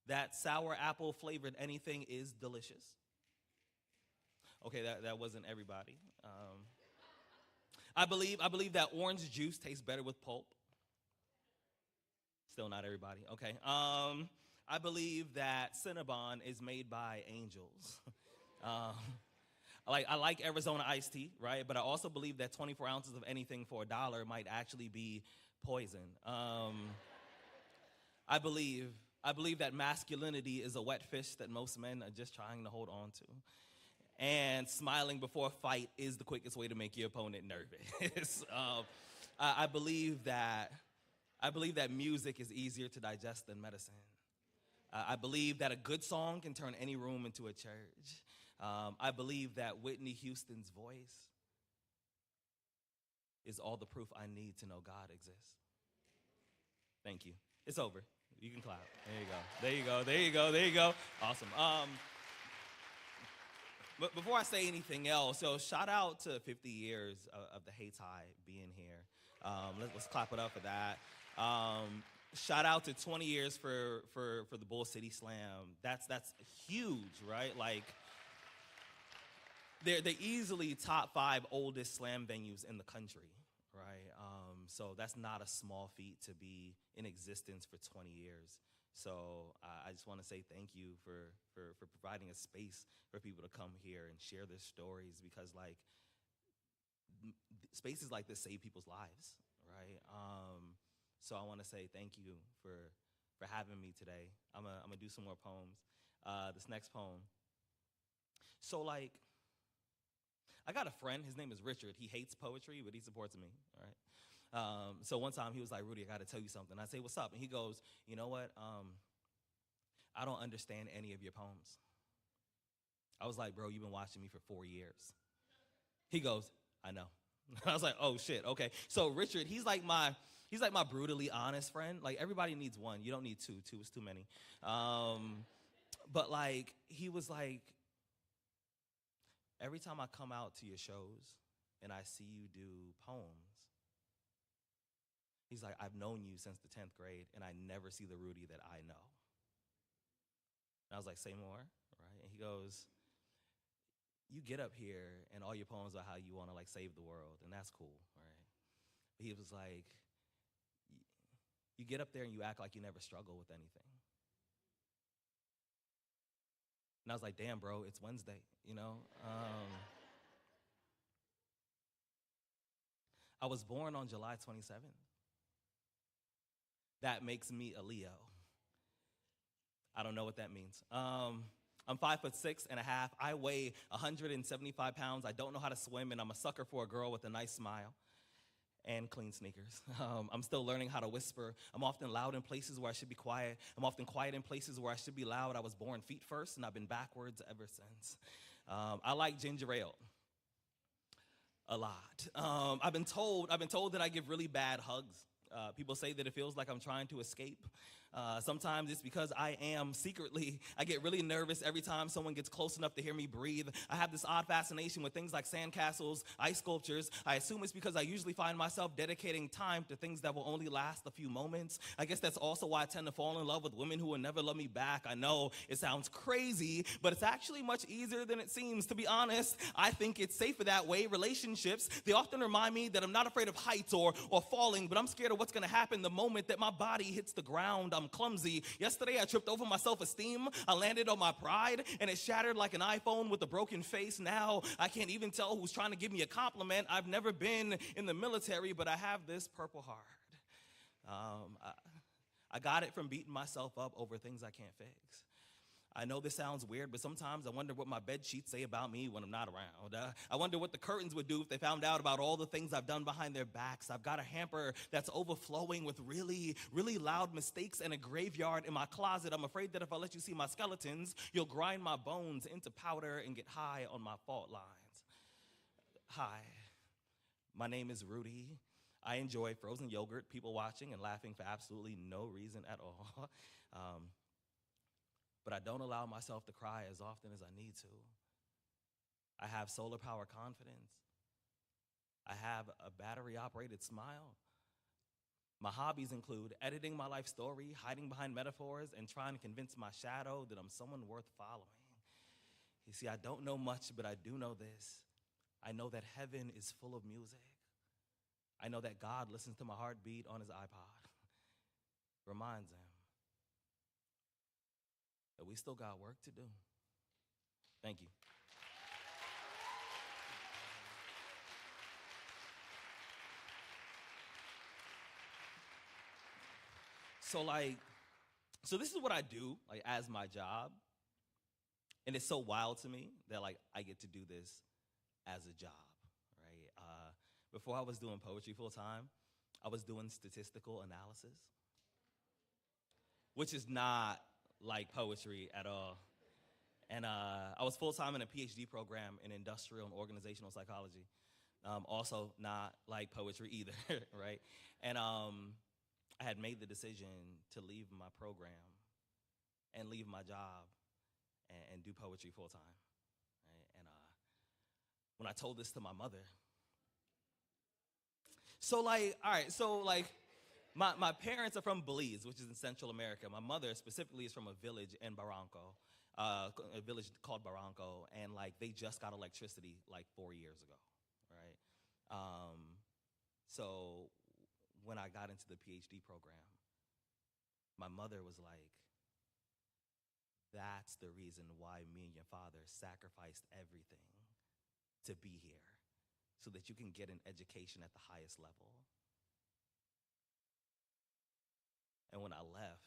that sour apple flavored anything is delicious. Okay, that wasn't everybody. I believe that orange juice tastes better with pulp. Still not everybody. Okay. I believe that Cinnabon is made by angels. I like Arizona iced tea, right? But I also believe that 24 ounces of anything for $1 might actually be poison. I believe that masculinity is a wet fish that most men are just trying to hold on to. And smiling before a fight is the quickest way to make your opponent nervous. I believe that music is easier to digest than medicine. I believe that a good song can turn any room into a church. I believe that Whitney Houston's voice is all the proof I need to know God exists. Thank you. It's over. You can clap. There you go. There you go. There you go. There you go. Awesome. But before I say anything else, so shout out to 50 years of the Hayti being here. Let's clap it up for that. Shout out to 20 years for the Bull City Slam. That's huge, right? Like, they're easily top 5 oldest slam venues in the country, right? So that's not a small feat to be in existence for 20 years. So I just want to say thank you for providing a space for people to come here and share their stories, because like spaces like this save people's lives, right? So I want to say thank you for having me today. I'm gonna do some more poems. This next poem. So like, I got a friend, his name is Richard. He hates poetry, but he supports me, all right? So one time he was like, Rudy, I gotta tell you something. I say, what's up? And he goes, you know what? I don't understand any of your poems. I was like, bro, you've been watching me for 4 years. He goes, I know. I was like, oh shit, okay. So Richard, he's like my brutally honest friend. Like, everybody needs one. You don't need two. Two is too many. But like, he was like, every time I come out to your shows and I see you do poems, he's like, I've known you since the 10th grade and I never see the Rudy that I know. And I was like, say more, right? And he goes, you get up here and all your poems are how you want to like save the world, and that's cool, right? But he was like, you get up there and you act like you never struggle with anything. And I was like, damn, bro, it's Wednesday, you know? I was born on July 27th. That makes me a Leo. I don't know what that means. I'm 5'6.5". I weigh 175 pounds. I don't know how to swim, and I'm a sucker for a girl with a nice smile and clean sneakers. I'm still learning how to whisper. I'm often loud in places where I should be quiet. I'm often quiet in places where I should be loud. I was born feet first, and I've been backwards ever since. I like ginger ale a lot. I've been told that I give really bad hugs. People say that it feels like I'm trying to escape. Sometimes it's because I get really nervous every time someone gets close enough to hear me breathe. I have this odd fascination with things like sandcastles, ice sculptures. I assume it's because I usually find myself dedicating time to things that will only last a few moments. I guess that's also why I tend to fall in love with women who will never love me back. I know it sounds crazy, but it's actually much easier than it seems. To be honest, I think it's safer that way. Relationships, they often remind me that I'm not afraid of heights or falling, but I'm scared of what's going to happen the moment that my body hits the ground. I'm clumsy. Yesterday, I tripped over my self-esteem. I landed on my pride, and it shattered like an iPhone with a broken face. Now, I can't even tell who's trying to give me a compliment. I've never been in the military, but I have this Purple Heart. I got it from beating myself up over things I can't fix. I know this sounds weird, but sometimes I wonder what my bed sheets say about me when I'm not around. I wonder what the curtains would do if they found out about all the things I've done behind their backs. I've got a hamper that's overflowing with really, really loud mistakes and a graveyard in my closet. I'm afraid that if I let you see my skeletons, you'll grind my bones into powder and get high on my fault lines. Hi, my name is Rudy. I enjoy frozen yogurt, people watching, and laughing for absolutely no reason at all. But I don't allow myself to cry as often as I need to. I have solar power confidence. I have a battery-operated smile. My hobbies include editing my life story, hiding behind metaphors, and trying to convince my shadow that I'm someone worth following. You see, I don't know much, but I do know this. I know that heaven is full of music. I know that God listens to my heartbeat on his iPod. Reminds him that we still got work to do. Thank you. So this is what I do, like, as my job. And it's so wild to me that, like, I get to do this as a job, right? Before I was doing poetry full time, I was doing statistical analysis, which is not like poetry at all. And I was full-time in a PhD program in industrial and organizational psychology. Also not like poetry either, right? And I had made the decision to leave my program and leave my job and do poetry full-time, right? And when I told this to my mother, my parents are from Belize, which is in Central America. My mother specifically is from a village in Barranco, a village called Barranco, and like they just got electricity like 4 years ago, right? So when I got into the PhD program, my mother was like, that's the reason why me and your father sacrificed everything to be here, so that you can get an education at the highest level. And when I left,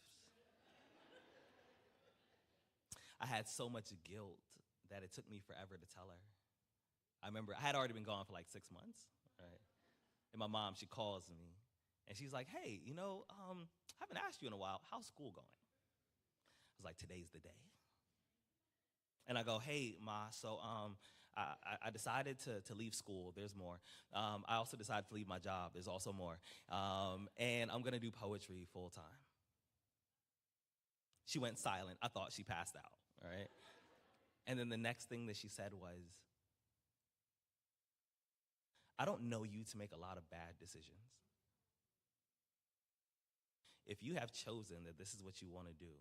I had so much guilt that it took me forever to tell her. I remember I had already been gone for like 6 months, right? And my mom, she calls me, and she's like, hey, I haven't asked you in a while, how's school going? I was like, today's the day. And I go, hey, Ma, so I decided to leave school. There's more. I also decided to leave my job. There's also more. And I'm going to do poetry full time. She went silent. I thought she passed out, right? And then the next thing that she said was, I don't know you to make a lot of bad decisions. If you have chosen that this is what you want to do,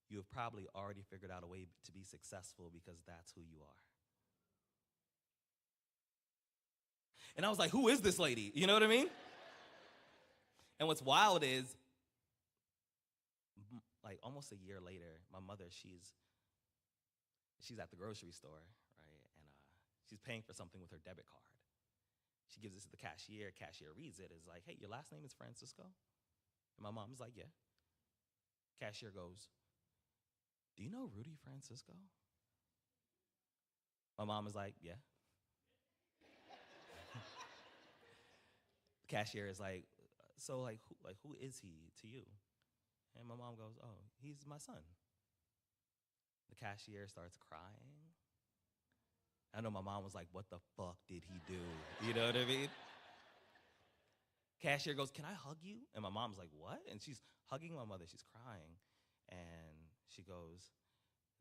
you have probably already figured out a way to be successful because that's who you are. And I was like, who is this lady? You know what I mean? And what's wild is, like almost a year later, my mother, she's at the grocery store, right? And she's paying for something with her debit card. She gives it to the cashier. Cashier reads it. It's like, hey, your last name is Francisco? And my mom's like, yeah. Cashier goes, do you know Rudy Francisco? My mom is like, yeah. The cashier is like, so who is he to you? And my mom goes, oh, he's my son. The cashier starts crying. I know my mom was like, what the fuck did he do? You know what I mean? Cashier goes, can I hug you? And my mom's like, what? And she's hugging my mother. She's crying. And she goes,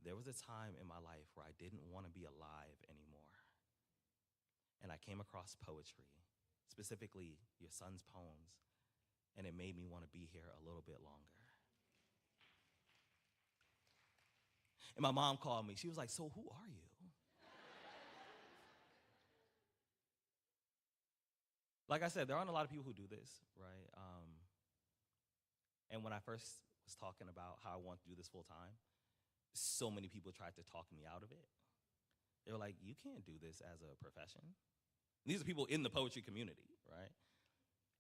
there was a time in my life where I didn't want to be alive anymore. And I came across poetry, specifically your son's poems, and it made me want to be here a little bit longer. And my mom called me. She was like, so who are you? Like I said, there aren't a lot of people who do this, right? And when I first was talking about how I want to do this full time, so many people tried to talk me out of it. They were like, you can't do this as a profession. And these are people in the poetry community, right?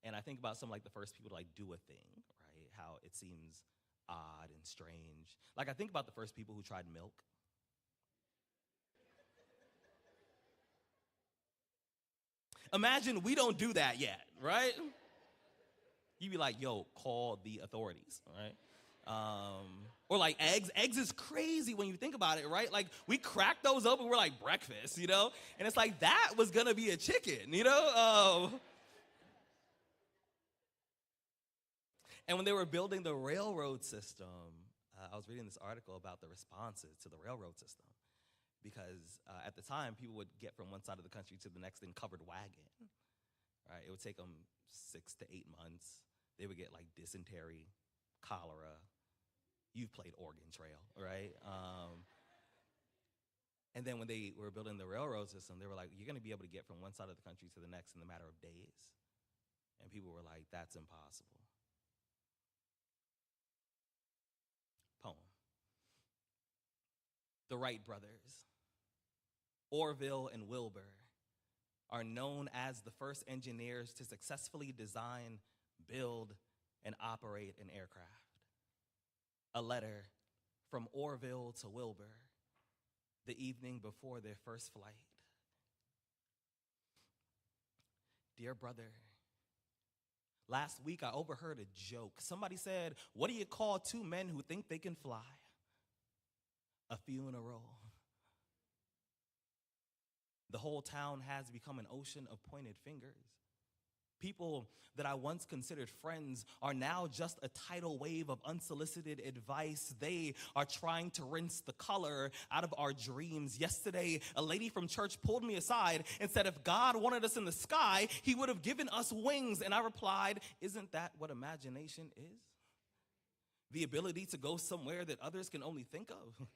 And I think about some like the first people to like do a thing, right? How it seems odd and strange. Like I think about the first people who tried milk. Imagine we don't do that yet, right? You'd be like, yo, call the authorities, right? Or like eggs. Eggs is crazy when you think about it, right? Like we crack those open, we're like breakfast, you know? And it's like that was gonna be a chicken, you know? And when they were building the railroad system, I was reading this article about the responses to the railroad system. Because at the time, people would get from one side of the country to the next in covered wagon, right? It would take them 6 to 8 months. They would get like dysentery, cholera. You've played Oregon Trail, right? And then when they were building the railroad system, they were like, you're gonna be able to get from one side of the country to the next in a matter of days. And people were like, that's impossible. Poem. The Wright brothers, Orville and Wilbur, are known as the first engineers to successfully design, build, and operate an aircraft. A letter from Orville to Wilbur the evening before their first flight. Dear brother, last week I overheard a joke. Somebody said, what do you call two men who think they can fly? A funeral. The whole town has become an ocean of pointed fingers. People that I once considered friends are now just a tidal wave of unsolicited advice. They are trying to rinse the color out of our dreams. Yesterday, a lady from church pulled me aside and said, if God wanted us in the sky, he would have given us wings. And I replied, isn't that what imagination is? The ability to go somewhere that others can only think of.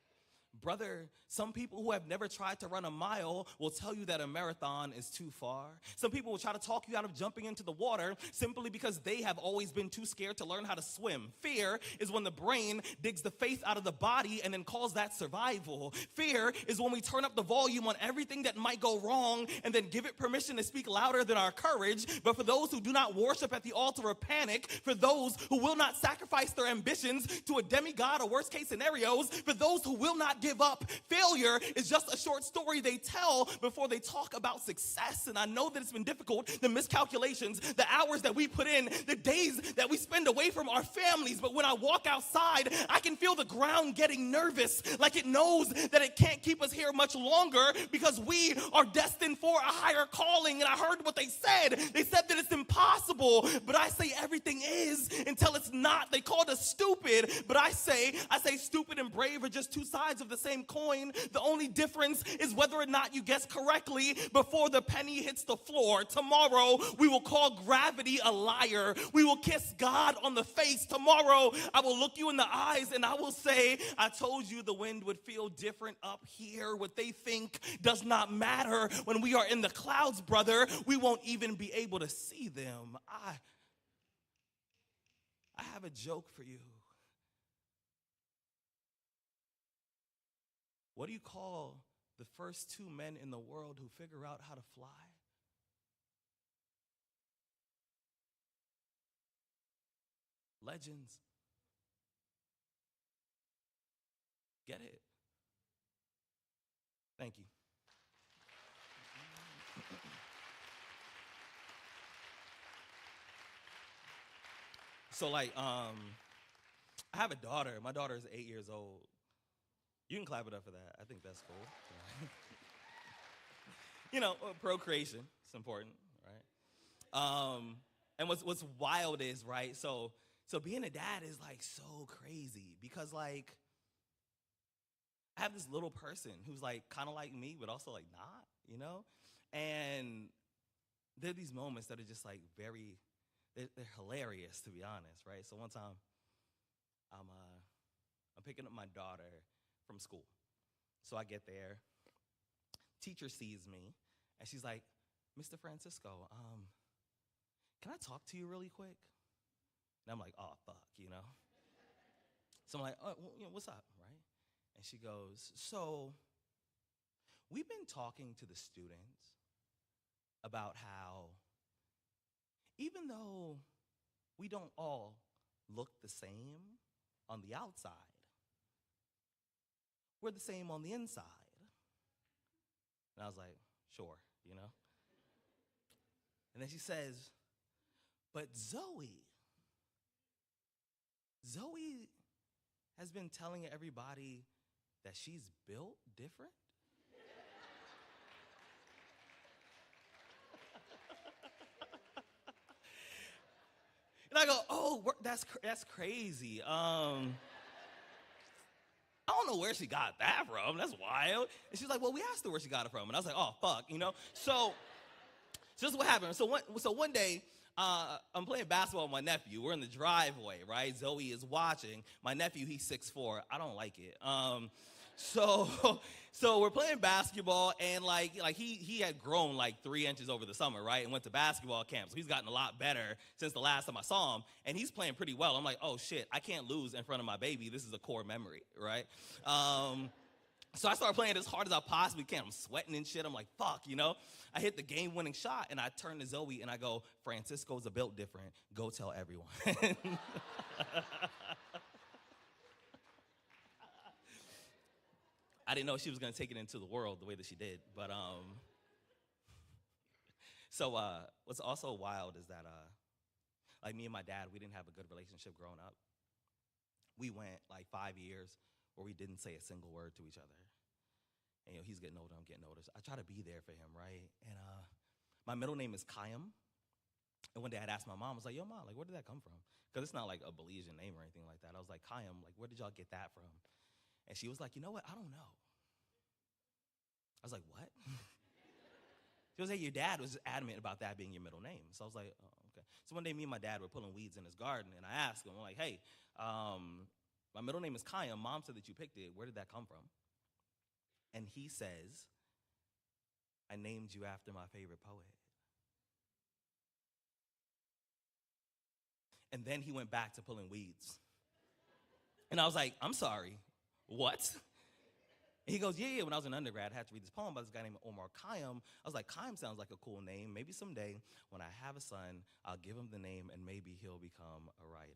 Brother, some people who have never tried to run a mile will tell you that a marathon is too far. Some people will try to talk you out of jumping into the water simply because they have always been too scared to learn how to swim. Fear is when the brain digs the faith out of the body and then calls that survival. Fear is when we turn up the volume on everything that might go wrong and then give it permission to speak louder than our courage. But for those who do not worship at the altar of panic, for those who will not sacrifice their ambitions to a demigod or worst case scenarios, for those who will not give up, failure is just a short story they tell before they talk about success. And I know that it's been difficult, the miscalculations, the hours that we put in, the days that we spend away from our families. But when I walk outside, I can feel the ground getting nervous, like it knows that it can't keep us here much longer because we are destined for a higher calling. And I heard what they said. They said that it's impossible, but I say everything is until it's not. They called us stupid, but I say stupid and brave are just two sides of the same coin. The only difference is whether or not you guess correctly before the penny hits the floor. Tomorrow, we will call gravity a liar. We will kiss God on the face. Tomorrow, I will look you in the eyes and I will say, I told you the wind would feel different up here. What they think does not matter. When we are in the clouds, brother, we won't even be able to see them. I have a joke for you. What do you call the first two men in the world who figure out how to fly? Legends. Get it? Thank you. So I have a daughter. My daughter is 8 years old. You can clap it up for that. I think that's cool. Procreation, it's important, right? And what's wild is, right, so being a dad is like so crazy because like I have this little person who's like kind of like me, but also like not, And there are these moments that are just like they're hilarious, to be honest, right? So one time I'm picking up my daughter from school. So I get there, teacher sees me, and she's like, Mr. Francisco, can I talk to you really quick? And I'm like, oh, fuck, So I'm like, oh, well, what's up, right? And she goes, so we've been talking to the students about how even though we don't all look the same on the outside, we're the same on the inside. And I was like, sure, And then she says, but Zoe has been telling everybody that she's built different. And I go, oh, that's crazy. I don't know where she got that from. That's wild. And she's like, well, we asked her where she got it from. And I was like, oh, fuck, So this is what happened. So one day, I'm playing basketball with my nephew. We're in the driveway, right? Zoe is watching. My nephew, he's 6'4". I don't like it. So we're playing basketball, and like he had grown like 3 inches over the summer, right? And went to basketball camp. So he's gotten a lot better since the last time I saw him, and he's playing pretty well. I'm like, oh shit, I can't lose in front of my baby. This is a core memory, right? So I started playing as hard as I possibly can. I'm sweating and shit. I'm like, fuck, I hit the game-winning shot, and I turn to Zoe, and I go, Francisco's a built different. Go tell everyone. I didn't know she was going to take it into the world the way that she did. But what's also wild is that like me and my dad, we didn't have a good relationship growing up. We went like 5 years where we didn't say a single word to each other. And he's getting older, I'm getting older. So I try to be there for him, right? And my middle name is Kayam. And one day I'd ask my mom, I was like, yo, Mom, like, where did that come from? Because it's not like a Belizean name or anything like that. I was like, Kayam, like, where did y'all get that from? And she was like, you know what? I don't know. I was like, what? She was like, your dad was adamant about that being your middle name. So I was like, oh, okay. So one day me and my dad were pulling weeds in his garden, and I asked him, I'm like, hey, my middle name is Kayam. Mom said that you picked it. Where did that come from? And he says, I named you after my favorite poet. And then he went back to pulling weeds. And I was like, I'm sorry, what? And he goes, yeah, when I was in undergrad, I had to read this poem by this guy named Omar Khayyam. I was like, Khayyam sounds like a cool name. Maybe someday when I have a son, I'll give him the name and maybe he'll become a writer.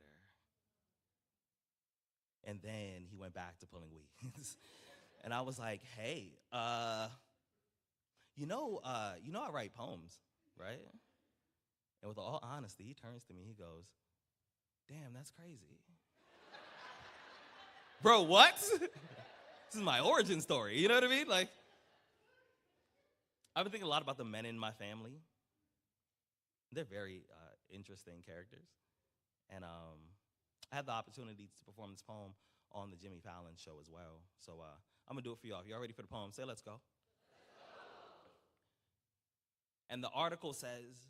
And then he went back to pulling weeds. And I was like, hey, you know I write poems, right? And with all honesty, he turns to me, he goes, damn, that's crazy. Bro, what? This is my origin story, you know what I mean? Like, I've been thinking a lot about the men in my family. They're very interesting characters. And I had the opportunity to perform this poem on the Jimmy Fallon show as well. So I'm gonna do it for y'all. If y'all ready for the poem, say let's go. And the article says,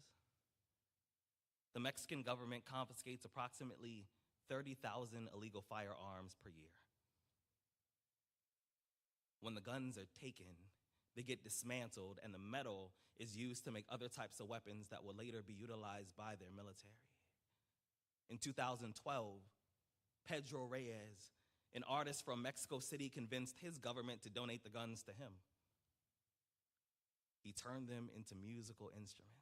the Mexican government confiscates approximately 30,000 illegal firearms per year. When the guns are taken, they get dismantled, and the metal is used to make other types of weapons that will later be utilized by their military. In 2012, Pedro Reyes, an artist from Mexico City, convinced his government to donate the guns to him. He turned them into musical instruments.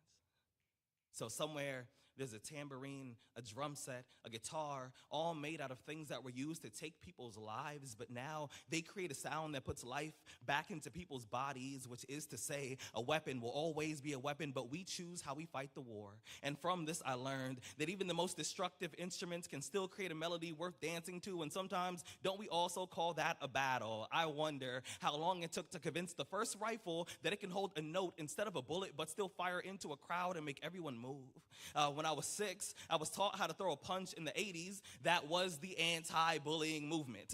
So somewhere there's a tambourine, a drum set, a guitar, all made out of things that were used to take people's lives, but now they create a sound that puts life back into people's bodies, which is to say, a weapon will always be a weapon, but we choose how we fight the war. And from this, I learned that even the most destructive instruments can still create a melody worth dancing to, and sometimes, don't we also call that a battle? I wonder how long it took to convince the first rifle that it can hold a note instead of a bullet, but still fire into a crowd and make everyone move. When I was 6, I was taught how to throw a punch in the 80s. That was the anti-bullying movement.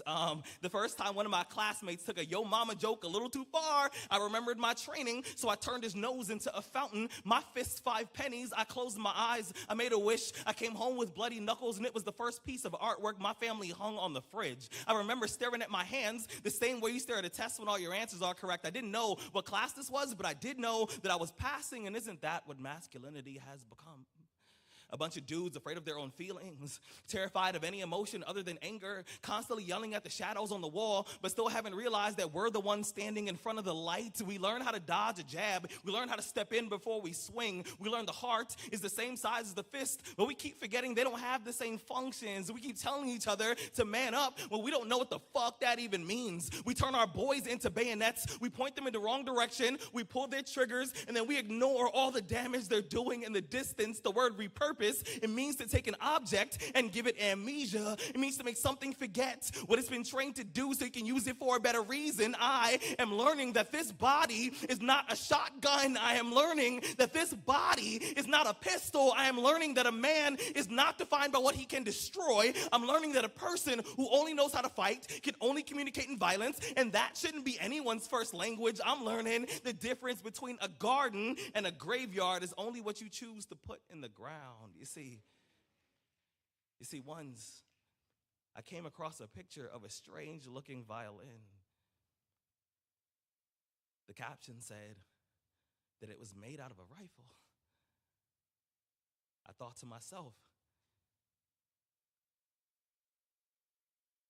The first time one of my classmates took a yo mama joke a little too far, I remembered my training, so I turned his nose into a fountain. My fists 5 pennies, I closed my eyes, I made a wish. I came home with bloody knuckles, and it was the first piece of artwork my family hung on the fridge. I remember staring at my hands the same way you stare at a test when all your answers are correct. I didn't know what class this was, but I did know that I was passing, and isn't that what masculinity has become? A bunch of dudes afraid of their own feelings, terrified of any emotion other than anger, constantly yelling at the shadows on the wall, but still haven't realized that we're the ones standing in front of the light. We learn how to dodge a jab. We learn how to step in before we swing. We learn the heart is the same size as the fist, but we keep forgetting they don't have the same functions. We keep telling each other to man up when we don't know what the fuck that even means. We turn our boys into bayonets. We point them in the wrong direction. We pull their triggers, and then we ignore all the damage they're doing in the distance. The word repurpose, it means to take an object and give it amnesia. It means to make something forget what it's been trained to do so you can use it for a better reason. I am learning that this body is not a shotgun. I am learning that this body is not a pistol. I am learning that a man is not defined by what he can destroy. I'm learning that a person who only knows how to fight can only communicate in violence, and that shouldn't be anyone's first language. I'm learning the difference between a garden and a graveyard is only what you choose to put in the ground. You see, once I came across a picture of a strange-looking violin. The caption said that it was made out of a rifle. I thought to myself,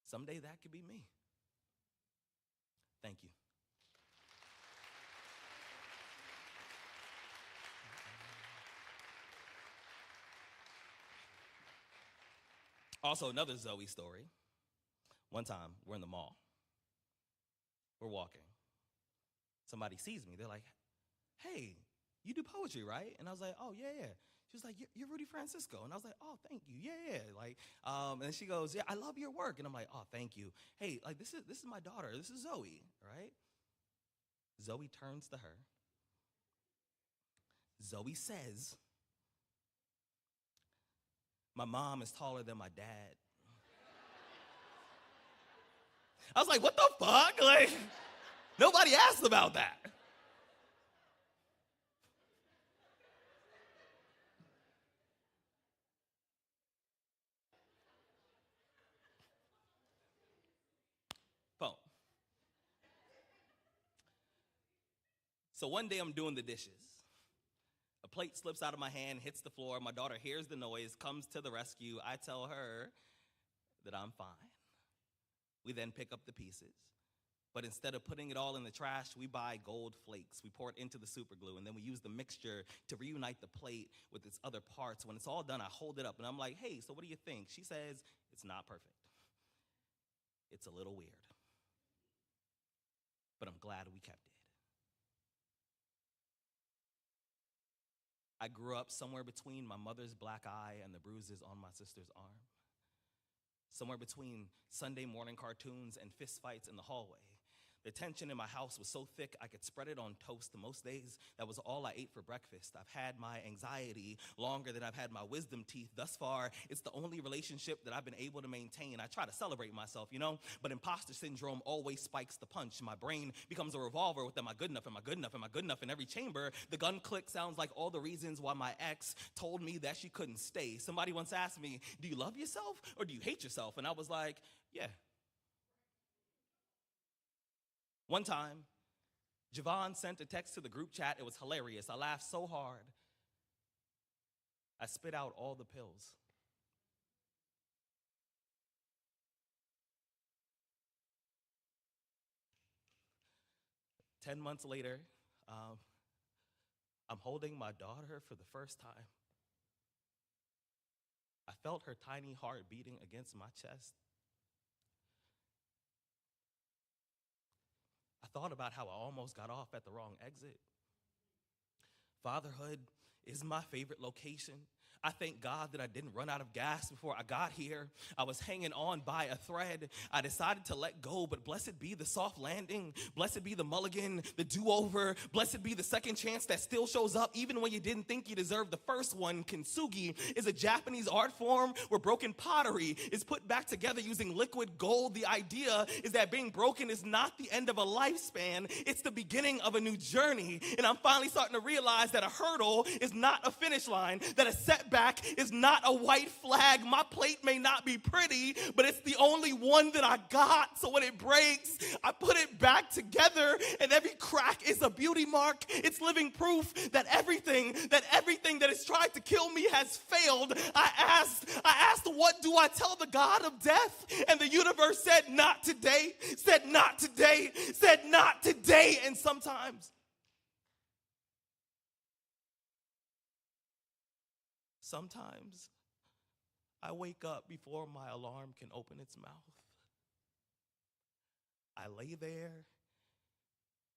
someday that could be me. Thank you. Also, another Zoe story. One time, we're in the mall. We're walking. Somebody sees me. They're like, hey, you do poetry, right? And I was like, oh, yeah. She was like, you're Rudy Francisco. And I was like, oh, thank you. Yeah. Like, and she goes, yeah, I love your work. And I'm like, oh, thank you. Hey, like, this is my daughter. This is Zoe, right? Zoe turns to her. Zoe says, "My mom is taller than my dad." I was like, what the fuck? Like, nobody asked about that. Phone. So one day I'm doing the dishes. A plate slips out of my hand, hits the floor. My daughter hears the noise, comes to the rescue. I tell her that I'm fine. We then pick up the pieces. But instead of putting it all in the trash, we buy gold flakes. We pour it into the super glue, and then we use the mixture to reunite the plate with its other parts. When it's all done, I hold it up, and I'm like, "Hey, so what do you think?" She says, "It's not perfect. It's a little weird. But I'm glad we kept it." I grew up somewhere between my mother's black eye and the bruises on my sister's arm. Somewhere between Sunday morning cartoons and fistfights in the hallway. The tension in my house was so thick I could spread it on toast. Most days, that was all I ate for breakfast. I've had my anxiety longer than I've had my wisdom teeth. Thus far, it's the only relationship that I've been able to maintain. I try to celebrate myself, but imposter syndrome always spikes the punch. My brain becomes a revolver with, am I good enough, am I good enough, am I good enough? In every chamber, the gun click sounds like all the reasons why my ex told me that she couldn't stay. Somebody once asked me, "Do you love yourself or do you hate yourself?" And I was like, yeah. One time, Javon sent a text to the group chat. It was hilarious. I laughed so hard, I spit out all the pills. Ten months later, I'm holding my daughter for the first time. I felt her tiny heart beating against my chest. I thought about how I almost got off at the wrong exit. Fatherhood is my favorite location. I thank God that I didn't run out of gas before I got here. I was hanging on by a thread. I decided to let go, but blessed be the soft landing. Blessed be the mulligan, the do-over. Blessed be the second chance that still shows up even when you didn't think you deserved the first one. Kintsugi is a Japanese art form where broken pottery is put back together using liquid gold. The idea is that being broken is not the end of a lifespan. It's the beginning of a new journey. And I'm finally starting to realize that a hurdle is not a finish line, that a setback is not a white flag. My plate may not be pretty, but it's the only one that I got. So when it breaks, I put it back together, and every crack is a beauty mark. It's living proof that everything that has tried to kill me has failed. I asked, what do I tell the God of death? And the universe said, not today, said not today, said not today. And sometimes I wake up before my alarm can open its mouth. I lay there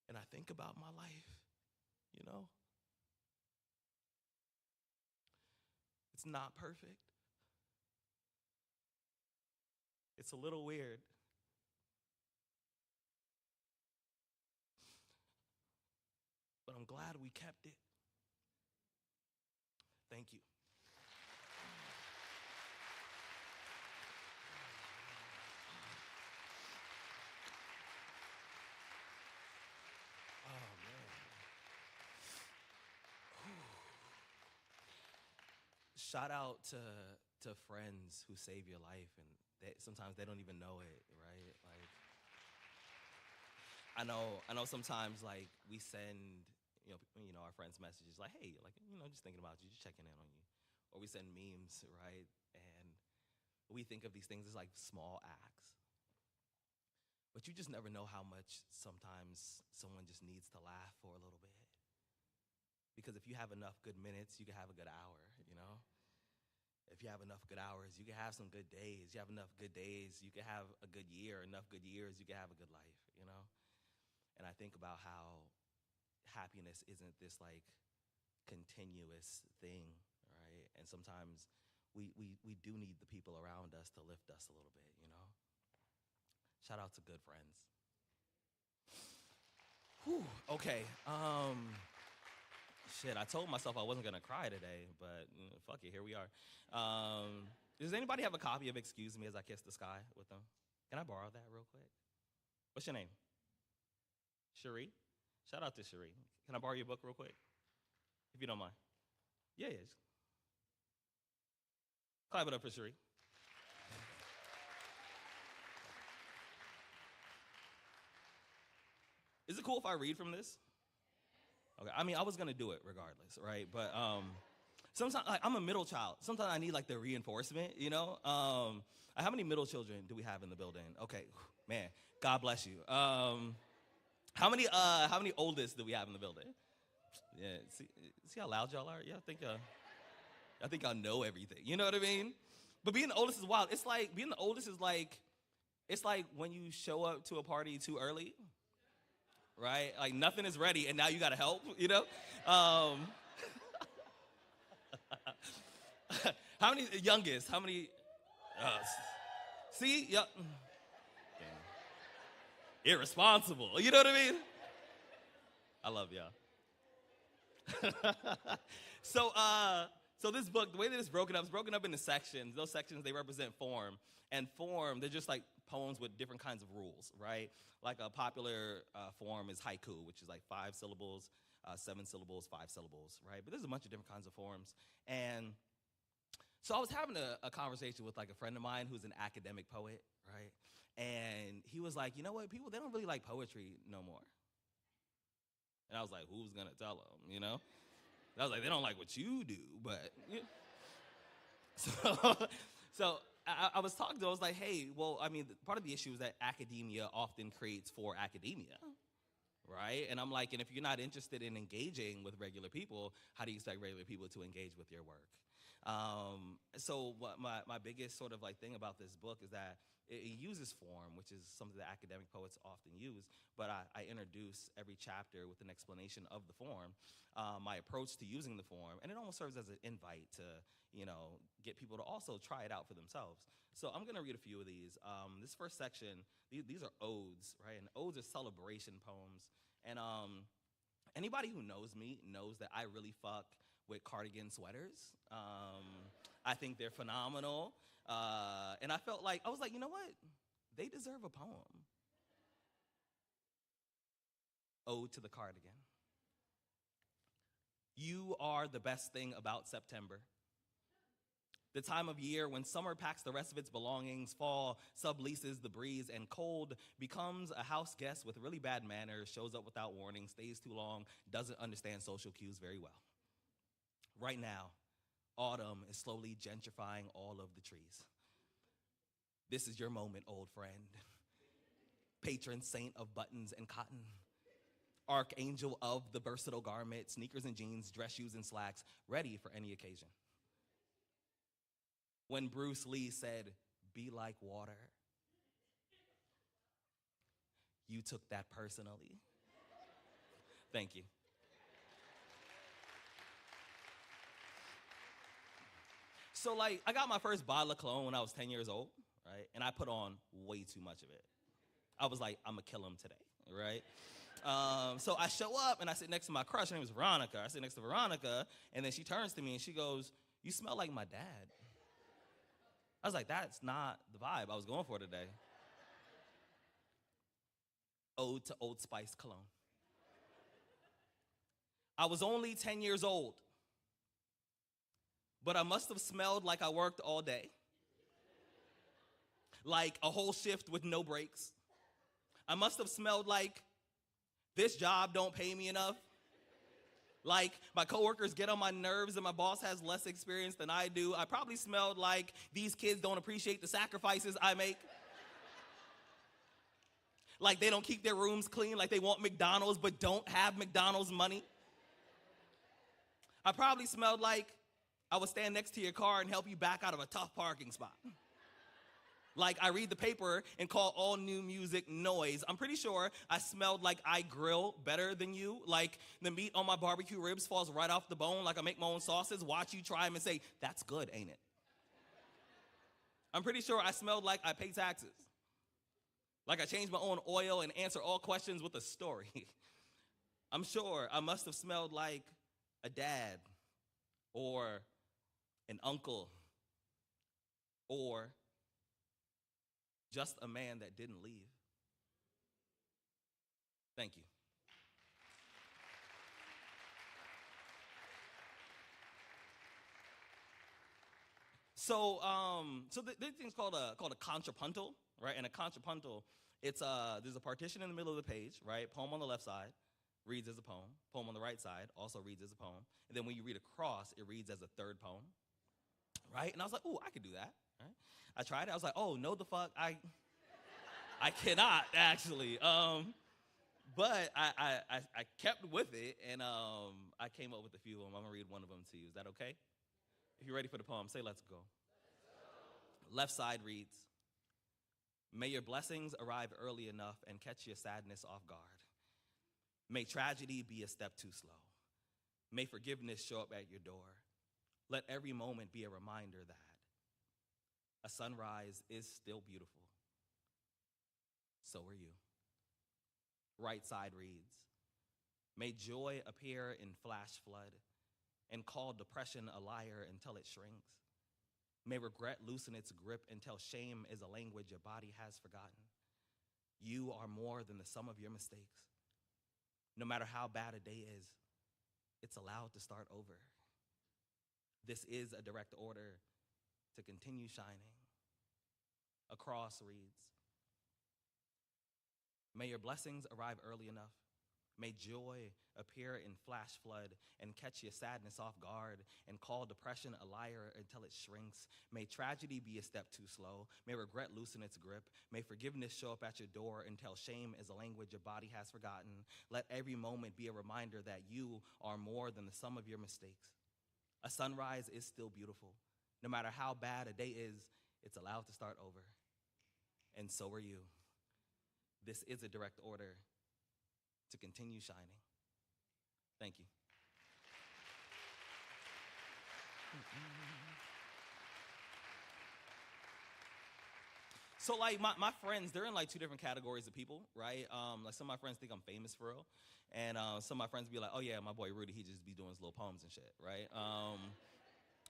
and I think about my life, It's not perfect. It's a little weird. But I'm glad we kept it. Thank you. Shout out to friends who save your life, and sometimes they don't even know it, right? Like, I know sometimes, like, we send our friends messages like, "Hey, like, just thinking about you, just checking in on you," or we send memes, right? And we think of these things as like small acts, but you just never know how much sometimes someone just needs to laugh for a little bit. Because if you have enough good minutes, you can have a good hour, If you have enough good hours, you can have some good days. You have enough good days, you can have a good year. Enough good years, you can have a good life, And I think about how happiness isn't this, like, continuous thing, right? And sometimes we do need the people around us to lift us a little bit, Shout out to good friends. Whew, okay. Shit, I told myself I wasn't gonna cry today, but fuck it, here we are. Does anybody have a copy of Excuse Me as I Kiss the Sky with them? Can I borrow that real quick? What's your name? Cherie? Shout out to Cherie. Can I borrow your book real quick? If you don't mind. Yeah. Clap it up for Cherie. Is it cool if I read from this? Okay, I mean, I was gonna do it regardless, right? But sometimes I'm a middle child. Sometimes I need like the reinforcement, you know? How many middle children do we have in the building? Okay, man, God bless you. How many oldest do we have in the building? Yeah, see how loud y'all are? Yeah, I think y'all know everything. You know what I mean? But being the oldest is wild. It's like being the oldest is like, it's like when you show up to a party too early, right? Like nothing is ready, and now you gotta help. You know? How many youngest? How many? See, yeah. Irresponsible. You know what I mean? I love y'all. So this book, the way that it's broken up into sections. Those sections, they represent form. And form, they're just like poems with different kinds of rules, right? Like a popular form is haiku, which is like 5 syllables, 7 syllables, 5 syllables, right? But there's a bunch of different kinds of forms. And so I was having a conversation with like a friend of mine who's an academic poet, right? And he was like, you know what, people, they don't really like poetry no more. And I was like, who's gonna tell them, you know? I was like, they don't like what you do, but, you know. So I was talking to him, I was like, hey, well, I mean, part of the issue is that academia often creates for academia, right? And I'm like, and if you're not interested in engaging with regular people, how do you expect regular people to engage with your work? So what my biggest sort of like thing about this book is that it uses form, which is something that academic poets often use, but I introduce every chapter with an explanation of the form, my approach to using the form, and it almost serves as an invite to, you know, get people to also try it out for themselves. So I'm gonna read a few of these. This first section, these are odes, right? And odes are celebration poems. And anybody who knows me knows that I really fuck with cardigan sweaters. I think they're phenomenal. And I was like, you know what? They deserve a poem. Ode to the cardigan. You are the best thing about September. The time of year when summer packs the rest of its belongings, fall subleases the breeze, and cold becomes a house guest with really bad manners, shows up without warning, stays too long, doesn't understand social cues very well. Right now, autumn is slowly gentrifying all of the trees. This is your moment, old friend. Patron saint of buttons and cotton. Archangel of the versatile garment, sneakers and jeans, dress shoes and slacks, ready for any occasion. When Bruce Lee said, "Be like water," you took that personally. Thank you. So, like, I got my first bottle of cologne when I was 10 years old, right? And I put on way too much of it. I was like, I'm gonna kill him today, right? So I show up and I sit next to my crush. Her name was Veronica. I sit next to Veronica, and then she turns to me and she goes, "You smell like my dad." I was like, that's not the vibe I was going for today. Ode to Old Spice cologne. I was only 10 years old, but I must have smelled like I worked all day. Like a whole shift with no breaks. I must have smelled like this job don't pay me enough. Like my coworkers get on my nerves and my boss has less experience than I do. I probably smelled like these kids don't appreciate the sacrifices I make. Like they don't keep their rooms clean, like they want McDonald's but don't have McDonald's money. I probably smelled like I would stand next to your car and help you back out of a tough parking spot. Like I read the paper and call all new music noise. I'm pretty sure I smelled like I grill better than you. Like the meat on my barbecue ribs falls right off the bone. Like I make my own sauces, watch you try them and say, "That's good, ain't it?" I'm pretty sure I smelled like I pay taxes. Like I change my own oil and answer all questions with a story. I'm sure I must have smelled like a dad or an uncle or just a man that didn't leave. Thank you. So this thing's called a contrapuntal, right? And a contrapuntal, it's there's a partition in the middle of the page, right? Poem on the left side reads as a poem. Poem on the right side also reads as a poem. And then when you read across, it reads as a third poem, right? And I was like, ooh, I could do that, right? I tried it. I was like, oh, no the fuck, I cannot actually. But I kept with it, and I came up with a few of them. I'm gonna read one of them to you. Is that okay? If you're ready for the poem, say let's go. Left side reads, may your blessings arrive early enough and catch your sadness off guard. May tragedy be a step too slow. May forgiveness show up at your door. Let every moment be a reminder that a sunrise is still beautiful. So are you. Right side reads, may joy appear in flash flood and call depression a liar until it shrinks. May regret loosen its grip until shame is a language your body has forgotten. You are more than the sum of your mistakes. No matter how bad a day is, it's allowed to start over. This is a direct order to continue shining. Across reads, may your blessings arrive early enough. May joy appear in flash flood and catch your sadness off guard and call depression a liar until it shrinks. May tragedy be a step too slow. May regret loosen its grip. May forgiveness show up at your door until shame is a language your body has forgotten. Let every moment be a reminder that you are more than the sum of your mistakes. A sunrise is still beautiful. No matter how bad a day is, it's allowed to start over. And so are you. This is a direct order to continue shining. Thank you. So like my friends, they're in like two different categories of people, right? Like some of my friends think I'm famous for real. And some of my friends be like, oh yeah, my boy Rudy, he just be doing his little poems and shit, right?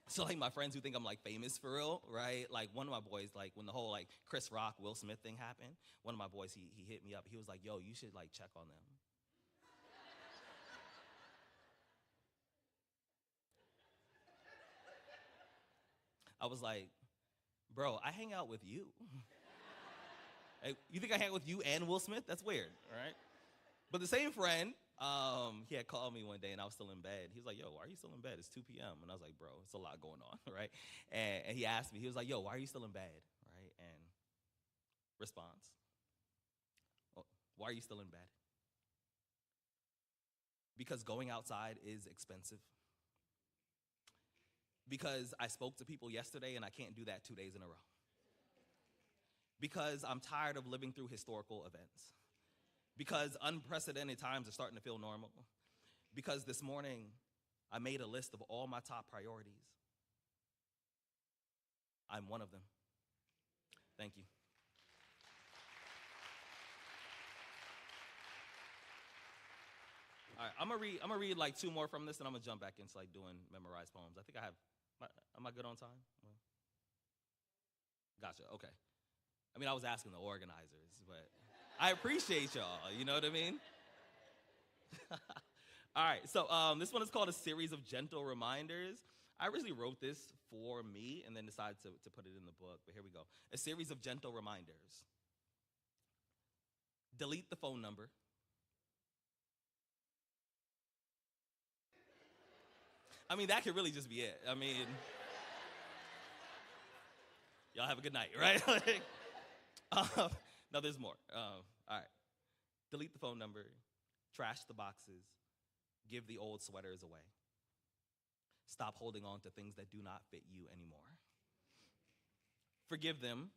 So like my friends who think I'm like famous for real, right? Like one of my boys, like when the whole like Chris Rock, Will Smith thing happened, one of my boys, he hit me up. He was like, yo, you should like check on them. I was like, bro, I hang out with you. Hey, you think I hang out with you and Will Smith? That's weird, all right? But the same friend, he had called me one day and I was still in bed. He was like, yo, why are you still in bed? It's 2 p.m. And I was like, bro, it's a lot going on, right? And he asked me, he was like, yo, why are you still in bed, right? And response, oh, why are you still in bed? Because going outside is expensive. Because I spoke to people yesterday and I can't do that 2 days in a row. Because I'm tired of living through historical events. Because unprecedented times are starting to feel normal. Because this morning I made a list of all my top priorities. I'm one of them. Thank you. All right, I'm gonna read like two more from this, and I'm gonna jump back into like doing memorized poems. I think I have. Am I good on time? Well, gotcha. Okay. I mean, I was asking the organizers, but I appreciate y'all. You know what I mean? All right. So this one is called A Series of Gentle Reminders. I originally wrote this for me, and then decided to put it in the book. But here we go. A series of gentle reminders. Delete the phone number. I mean, that could really just be it. I mean, y'all have a good night, right? No, there's more. All right. Delete the phone number. Trash the boxes. Give the old sweaters away. Stop holding on to things that do not fit you anymore. Forgive them.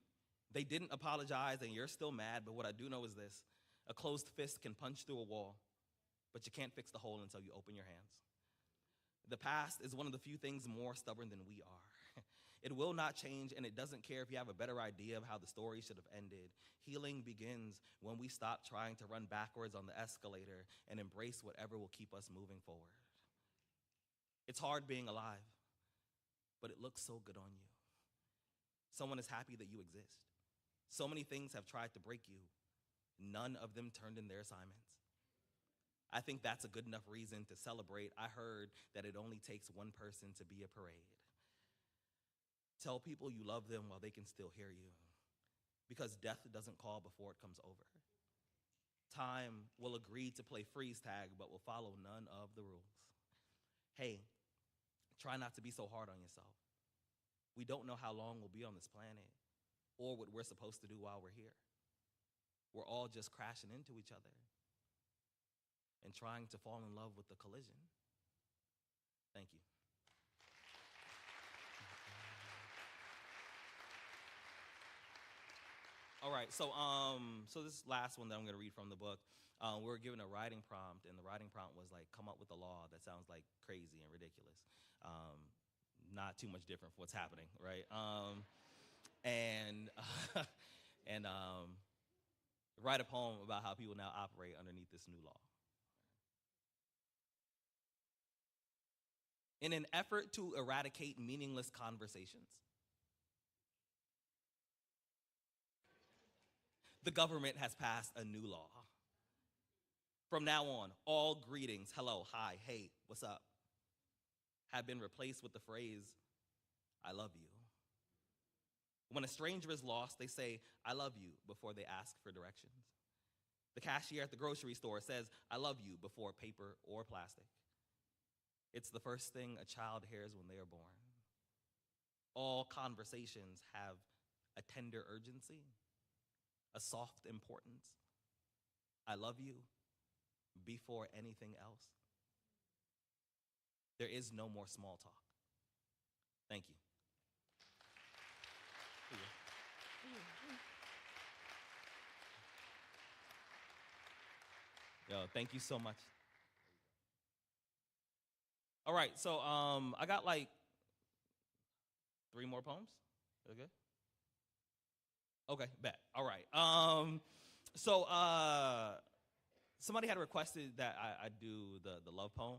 They didn't apologize and you're still mad, but what I do know is this. A closed fist can punch through a wall, but you can't fix the hole until you open your hands. The past is one of the few things more stubborn than we are. It will not change, and it doesn't care if you have a better idea of how the story should have ended. Healing begins when we stop trying to run backwards on the escalator and embrace whatever will keep us moving forward. It's hard being alive, but it looks so good on you. Someone is happy that you exist. So many things have tried to break you. None of them turned in their assignments. I think that's a good enough reason to celebrate. I heard that it only takes one person to be a parade. Tell people you love them while they can still hear you, because death doesn't call before it comes over. Time will agree to play freeze tag, but will follow none of the rules. Hey, try not to be so hard on yourself. We don't know how long we'll be on this planet or what we're supposed to do while we're here. We're all just crashing into each other and trying to fall in love with the collision. Thank you. All right, so this last one that I'm going to read from the book, we were given a writing prompt, and the writing prompt was like, come up with a law that sounds like crazy and ridiculous. Not too much different from what's happening, right? And write a poem about how people now operate underneath this new law. In an effort to eradicate meaningless conversations, the government has passed a new law. From now on, all greetings, hello, hi, hey, what's up, have been replaced with the phrase, I love you. When a stranger is lost, they say, I love you, before they ask for directions. The cashier at the grocery store says, I love you, before paper or plastic. It's the first thing a child hears when they are born. All conversations have a tender urgency, a soft importance. I love you before anything else. There is no more small talk. Thank you. Yo, thank you so much. All right, so I got like 3 more poems. Is that good? Okay, bet. All right. So somebody had requested that I do the love poem.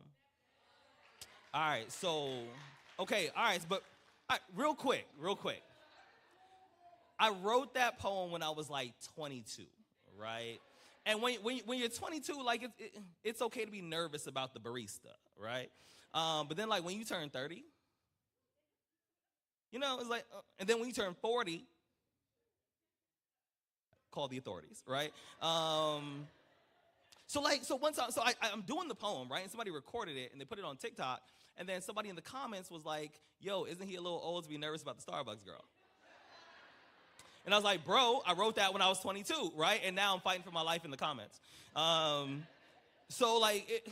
All right, so, okay, all right, but real quick. I wrote that poem when I was like 22, right? And when you're 22, like it's okay to be nervous about the barista, right? But then like when you turn 30, you know, it's like, and then when you turn 40, call the authorities, right? So one time, I'm doing the poem, right? And somebody recorded it and they put it on TikTok, and then somebody in the comments was like, yo, isn't he a little old to be nervous about the Starbucks girl? And I was like, bro, I wrote that when I was 22, right? And now I'm fighting for my life in the comments. So like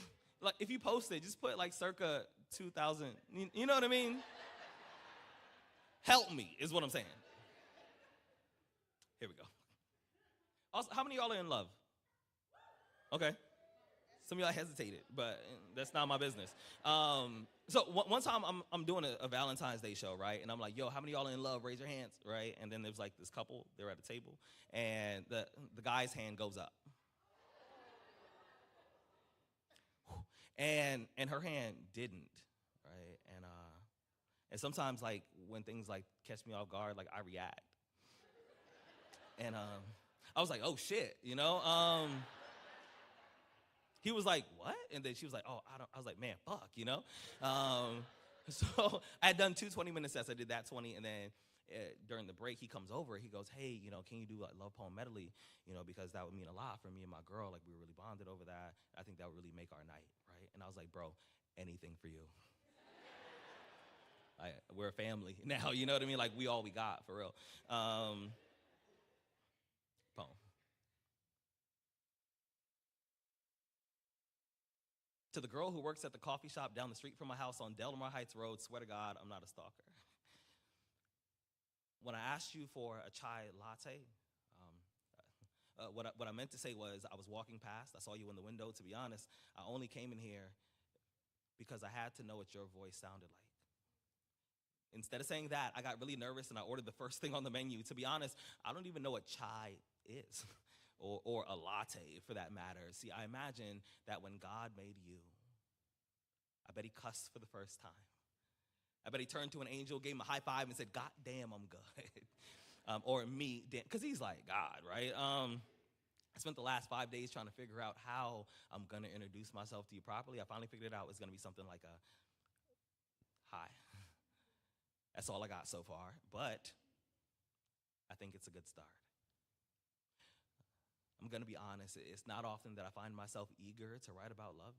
if you post it, just put like circa 2000, you know what I mean? Help me is what I'm saying. Here we go. Also, how many of y'all are in love? Okay. Some of y'all hesitated, but that's not my business. So one time I'm doing a Valentine's Day show, right? And I'm like, yo, how many of y'all are in love? Raise your hands, right? And then there's like this couple, they're at a table, and the guy's hand goes up. And her hand didn't, right? And sometimes like when things like catch me off guard, like I react. And I was like, oh shit, you know? He was like, what? And then she was like, oh, I was like, man, fuck, you know? So I had done 2 20-minute sets. I did that 20, and then during the break, he comes over. He goes, hey, you know, can you do a love poem medley? You know, because that would mean a lot for me and my girl. Like, we were really bonded over that. I think that would really make our night, right? And I was like, bro, anything for you. We're a family now, you know what I mean? Like, we all we got, for real. Poem. To the girl who works at the coffee shop down the street from my house on Delmar Heights Road, swear to God, I'm not a stalker. When I asked you for a chai latte, what I meant to say was I was walking past. I saw you in the window. To be honest, I only came in here because I had to know what your voice sounded like. Instead of saying that, I got really nervous and I ordered the first thing on the menu. To be honest, I don't even know what chai is or a latte for that matter. See, I imagine that when God made you, I bet he cussed for the first time. I bet he turned to an angel, gave him a high five, and said, God damn, I'm good. Or me, because he's like God, right? I spent the last 5 days trying to figure out how I'm going to introduce myself to you properly. I finally figured it out. It's going to be something like a hi. That's all I got so far, but I think it's a good start. I'm going to be honest. It's not often that I find myself eager to write about love.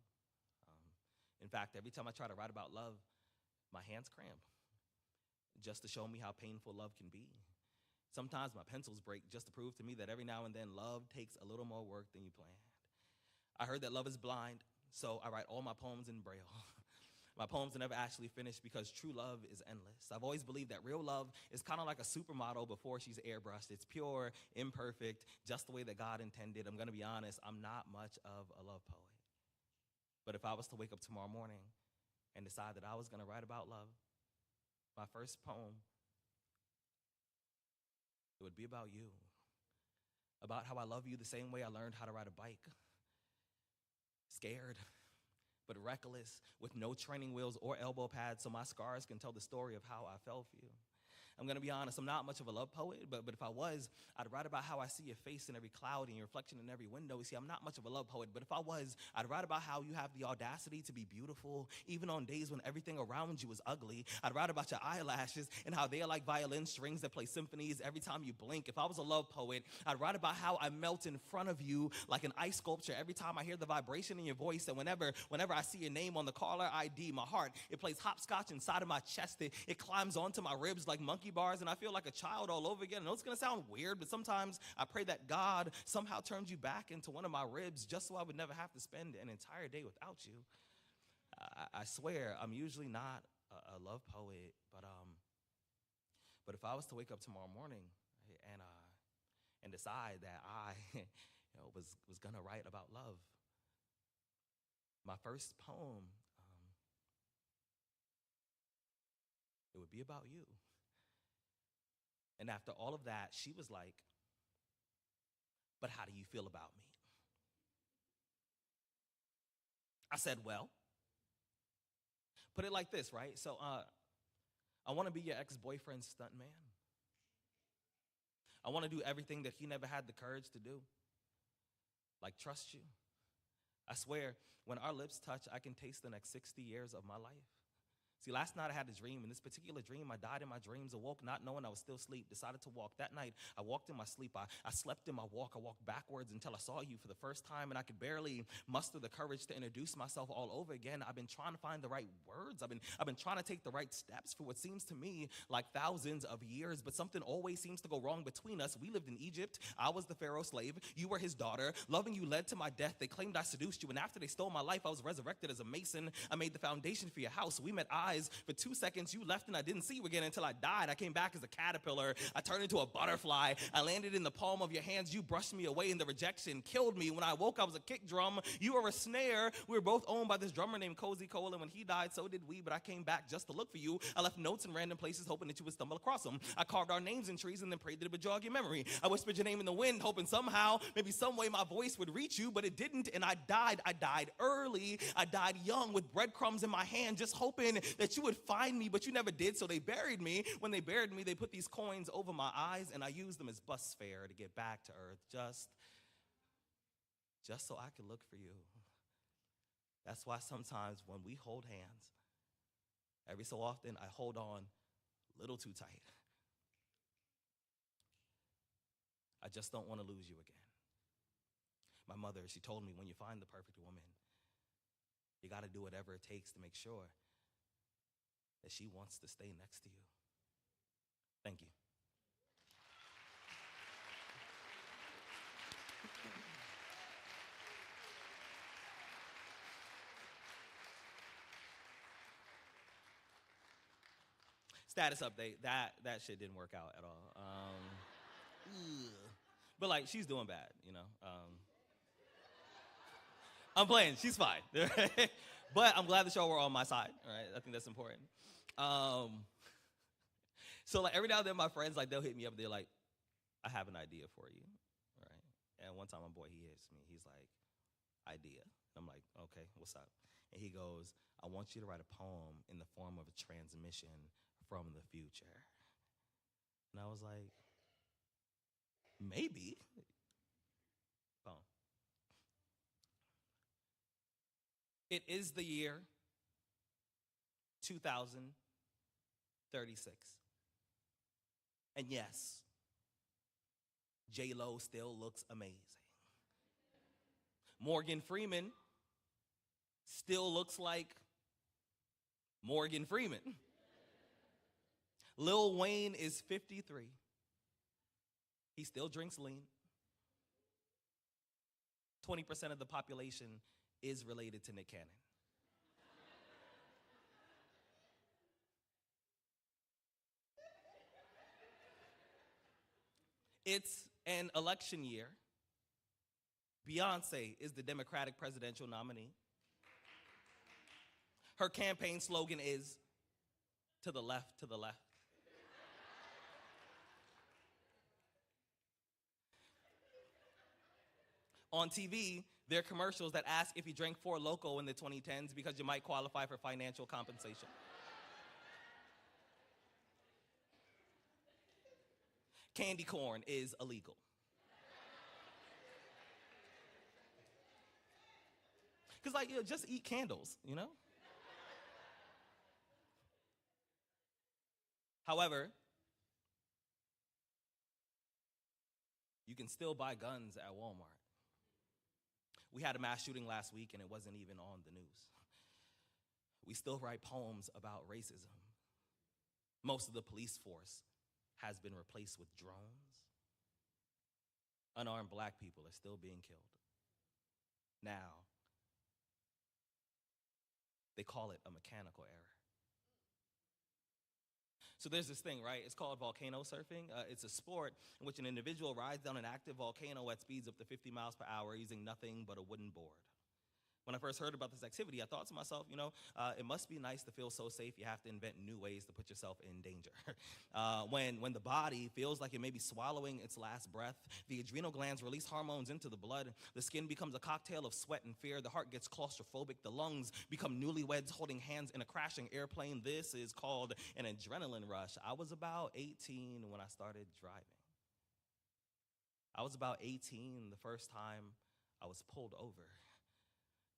In fact, every time I try to write about love, my hands cramp just to show me how painful love can be. Sometimes my pencils break just to prove to me that every now and then love takes a little more work than you planned. I heard that love is blind, so I write all my poems in Braille. My poems are never actually finished because true love is endless. I've always believed that real love is kind of like a supermodel before she's airbrushed. It's pure, imperfect, just the way that God intended. I'm going to be honest, I'm not much of a love poet. But if I was to wake up tomorrow morning and decide that I was going to write about love, my first poem, it would be about you. About how I love you the same way I learned how to ride a bike. Scared, but reckless, with no training wheels or elbow pads, so my scars can tell the story of how I fell for you. I'm going to be honest, I'm not much of a love poet, but if I was, I'd write about how I see your face in every cloud and your reflection in every window. You see, I'm not much of a love poet, but if I was, I'd write about how you have the audacity to be beautiful, even on days when everything around you is ugly. I'd write about your eyelashes and how they are like violin strings that play symphonies every time you blink. If I was a love poet, I'd write about how I melt in front of you like an ice sculpture every time I hear the vibration in your voice, and whenever I see your name on the caller ID, my heart, it plays hopscotch inside of my chest. It climbs onto my ribs like monkey bars, and I feel like a child all over again. I know it's going to sound weird, but sometimes I pray that God somehow turns you back into one of my ribs just so I would never have to spend an entire day without you. I swear, I'm usually not a love poet, but if I was to wake up tomorrow morning and decide that I was going to write about love, my first poem, it would be about you. And after all of that, she was like, but how do you feel about me? I said, well, put it like this, right? So I want to be your ex-boyfriend's stunt man. I want to do everything that he never had the courage to do, like trust you. I swear, when our lips touch, I can taste the next 60 years of my life. See, last night I had a dream. In this particular dream, I died in my dreams, awoke not knowing I was still asleep, decided to walk. That night, I walked in my sleep. I slept in my walk. I walked backwards until I saw you for the first time, and I could barely muster the courage to introduce myself all over again. I've been trying to find the right words. I've been trying to take the right steps for what seems to me like thousands of years, but something always seems to go wrong between us. We lived in Egypt. I was the Pharaoh slave. You were his daughter. Loving you led to my death. They claimed I seduced you, and after they stole my life, I was resurrected as a mason. I made the foundation for your house. We met eyes. For 2 seconds, you left and I didn't see you again until I died. I came back as a caterpillar. I turned into a butterfly. I landed in the palm of your hands. You brushed me away and the rejection killed me. When I woke, I was a kick drum. You were a snare. We were both owned by this drummer named Cozy Cole, and when he died, so did we, but I came back just to look for you. I left notes in random places hoping that you would stumble across them. I carved our names in trees and then prayed that it would jog your memory. I whispered your name in the wind, hoping somehow, maybe some way my voice would reach you, but it didn't, and I died. I died early. I died young with breadcrumbs in my hand, just hoping that you would find me, but you never did, so they buried me. When they buried me, they put these coins over my eyes, and I used them as bus fare to get back to earth, just so I could look for you. That's why sometimes when we hold hands, every so often I hold on a little too tight. I just don't want to lose you again. My mother, she told me, when you find the perfect woman, you got to do whatever it takes to make sure that she wants to stay next to you. Thank you. Status update, that shit didn't work out at all. But like, she's doing bad, you know. I'm playing, she's fine. But I'm glad that y'all were on my side, all right? I think that's important. So like every now and then my friends, like they'll hit me up, they're like, I have an idea for you, right? And one time my boy, he hits me, he's like, idea. I'm like, okay, what's up? And he goes, I want you to write a poem in the form of a transmission from the future. And I was like, maybe. Poem. It is the year 2036. And yes, J-Lo still looks amazing. Morgan Freeman still looks like Morgan Freeman. Lil Wayne is 53. He still drinks lean. 20% of the population is related to Nick Cannon. It's an election year. Beyonce is the Democratic presidential nominee. Her campaign slogan is, to the left, to the left. On TV, there are commercials that ask if you drank Four Loko in the 2010s because you might qualify for financial compensation. Candy corn is illegal. Because, like, just eat candles, you know? However, you can still buy guns at Walmart. We had a mass shooting last week, and it wasn't even on the news. We still write poems about racism. Most of the police force has been replaced with drones. Unarmed black people are still being killed. Now, they call it a mechanical error. So there's this thing, right? It's called volcano surfing. It's a sport in which an individual rides down an active volcano at speeds up to 50 miles per hour using nothing but a wooden board. When I first heard about this activity, I thought to myself, it must be nice to feel so safe you have to invent new ways to put yourself in danger. When the body feels like it may be swallowing its last breath, the adrenal glands release hormones into the blood, the skin becomes a cocktail of sweat and fear, the heart gets claustrophobic, the lungs become newlyweds holding hands in a crashing airplane. This is called an adrenaline rush. I was about 18 when I started driving. I was about 18 the first time I was pulled over.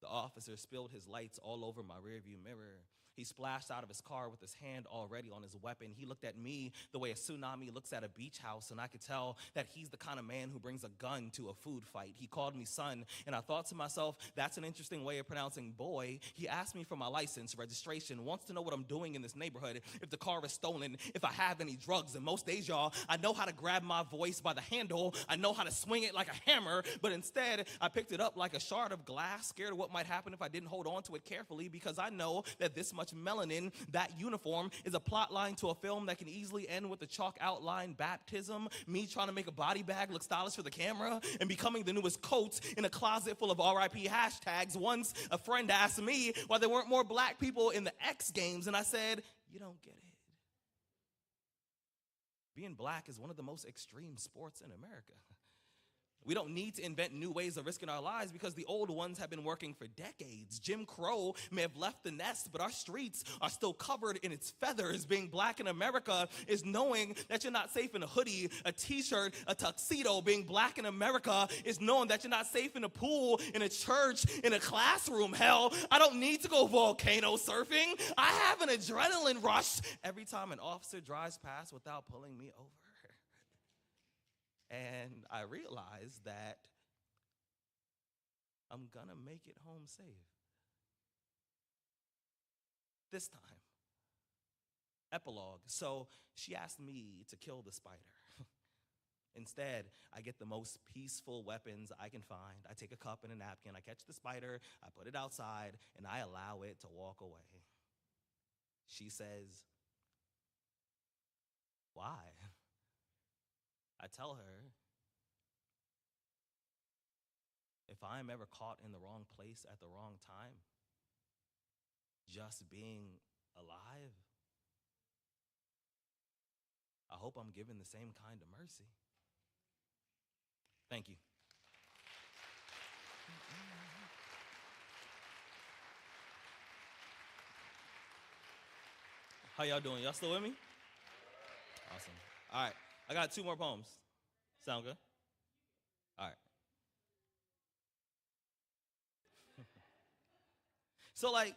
The officer spilled his lights all over my rearview mirror. He splashed out of his car with his hand already on his weapon. He looked at me the way a tsunami looks at a beach house, and I could tell that he's the kind of man who brings a gun to a food fight. He called me son, and I thought to myself, that's an interesting way of pronouncing boy. He asked me for my license, registration, wants to know what I'm doing in this neighborhood, if the car is stolen, if I have any drugs. And most days, y'all, I know how to grab my voice by the handle. I know how to swing it like a hammer, but instead, I picked it up like a shard of glass, scared of what might happen if I didn't hold on to it carefully, because I know that this much melanin, that uniform, is a plot line to a film that can easily end with a chalk outline baptism, me trying to make a body bag look stylish for the camera, and becoming the newest coat in a closet full of RIP hashtags. Once a friend asked me why there weren't more black people in the X Games, and I said, you don't get it. Being black is one of the most extreme sports in America. We don't need to invent new ways of risking our lives because the old ones have been working for decades. Jim Crow may have left the nest, but our streets are still covered in its feathers. Being black in America is knowing that you're not safe in a hoodie, a t-shirt, a tuxedo. Being black in America is knowing that you're not safe in a pool, in a church, in a classroom. Hell, I don't need to go volcano surfing. I have an adrenaline rush every time an officer drives past without pulling me over. And I realized that I'm gonna make it home safe. This time. Epilogue. So she asked me to kill the spider. Instead, I get the most peaceful weapons I can find. I take a cup and a napkin, I catch the spider, I put it outside, and I allow it to walk away. She says, why? I tell her, if I'm ever caught in the wrong place at the wrong time, just being alive hope I'm given the same kind of mercy. Thank you. How y'all doing? Y'all still with me? Awesome. All right. I got 2 more poems. Sound good? All right. So, like,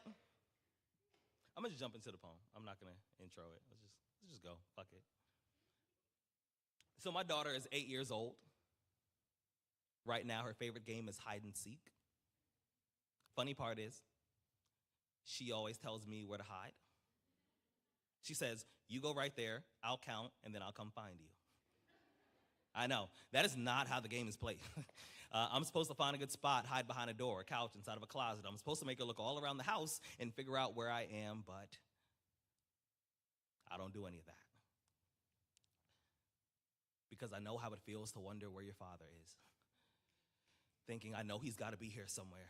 I'm going to just jump into the poem. I'm not going to intro it. Let's just go. Fuck it. So my daughter is 8 years old. Right now, her favorite game is hide and seek. Funny part is, she always tells me where to hide. She says, you go right there, I'll count, and then I'll come find you. I know, that is not how the game is played. I'm supposed to find a good spot, hide behind a door, a couch, inside of a closet. I'm supposed to make her look all around the house and figure out where I am, but I don't do any of that. Because I know how it feels to wonder where your father is. Thinking, I know he's got to be here somewhere.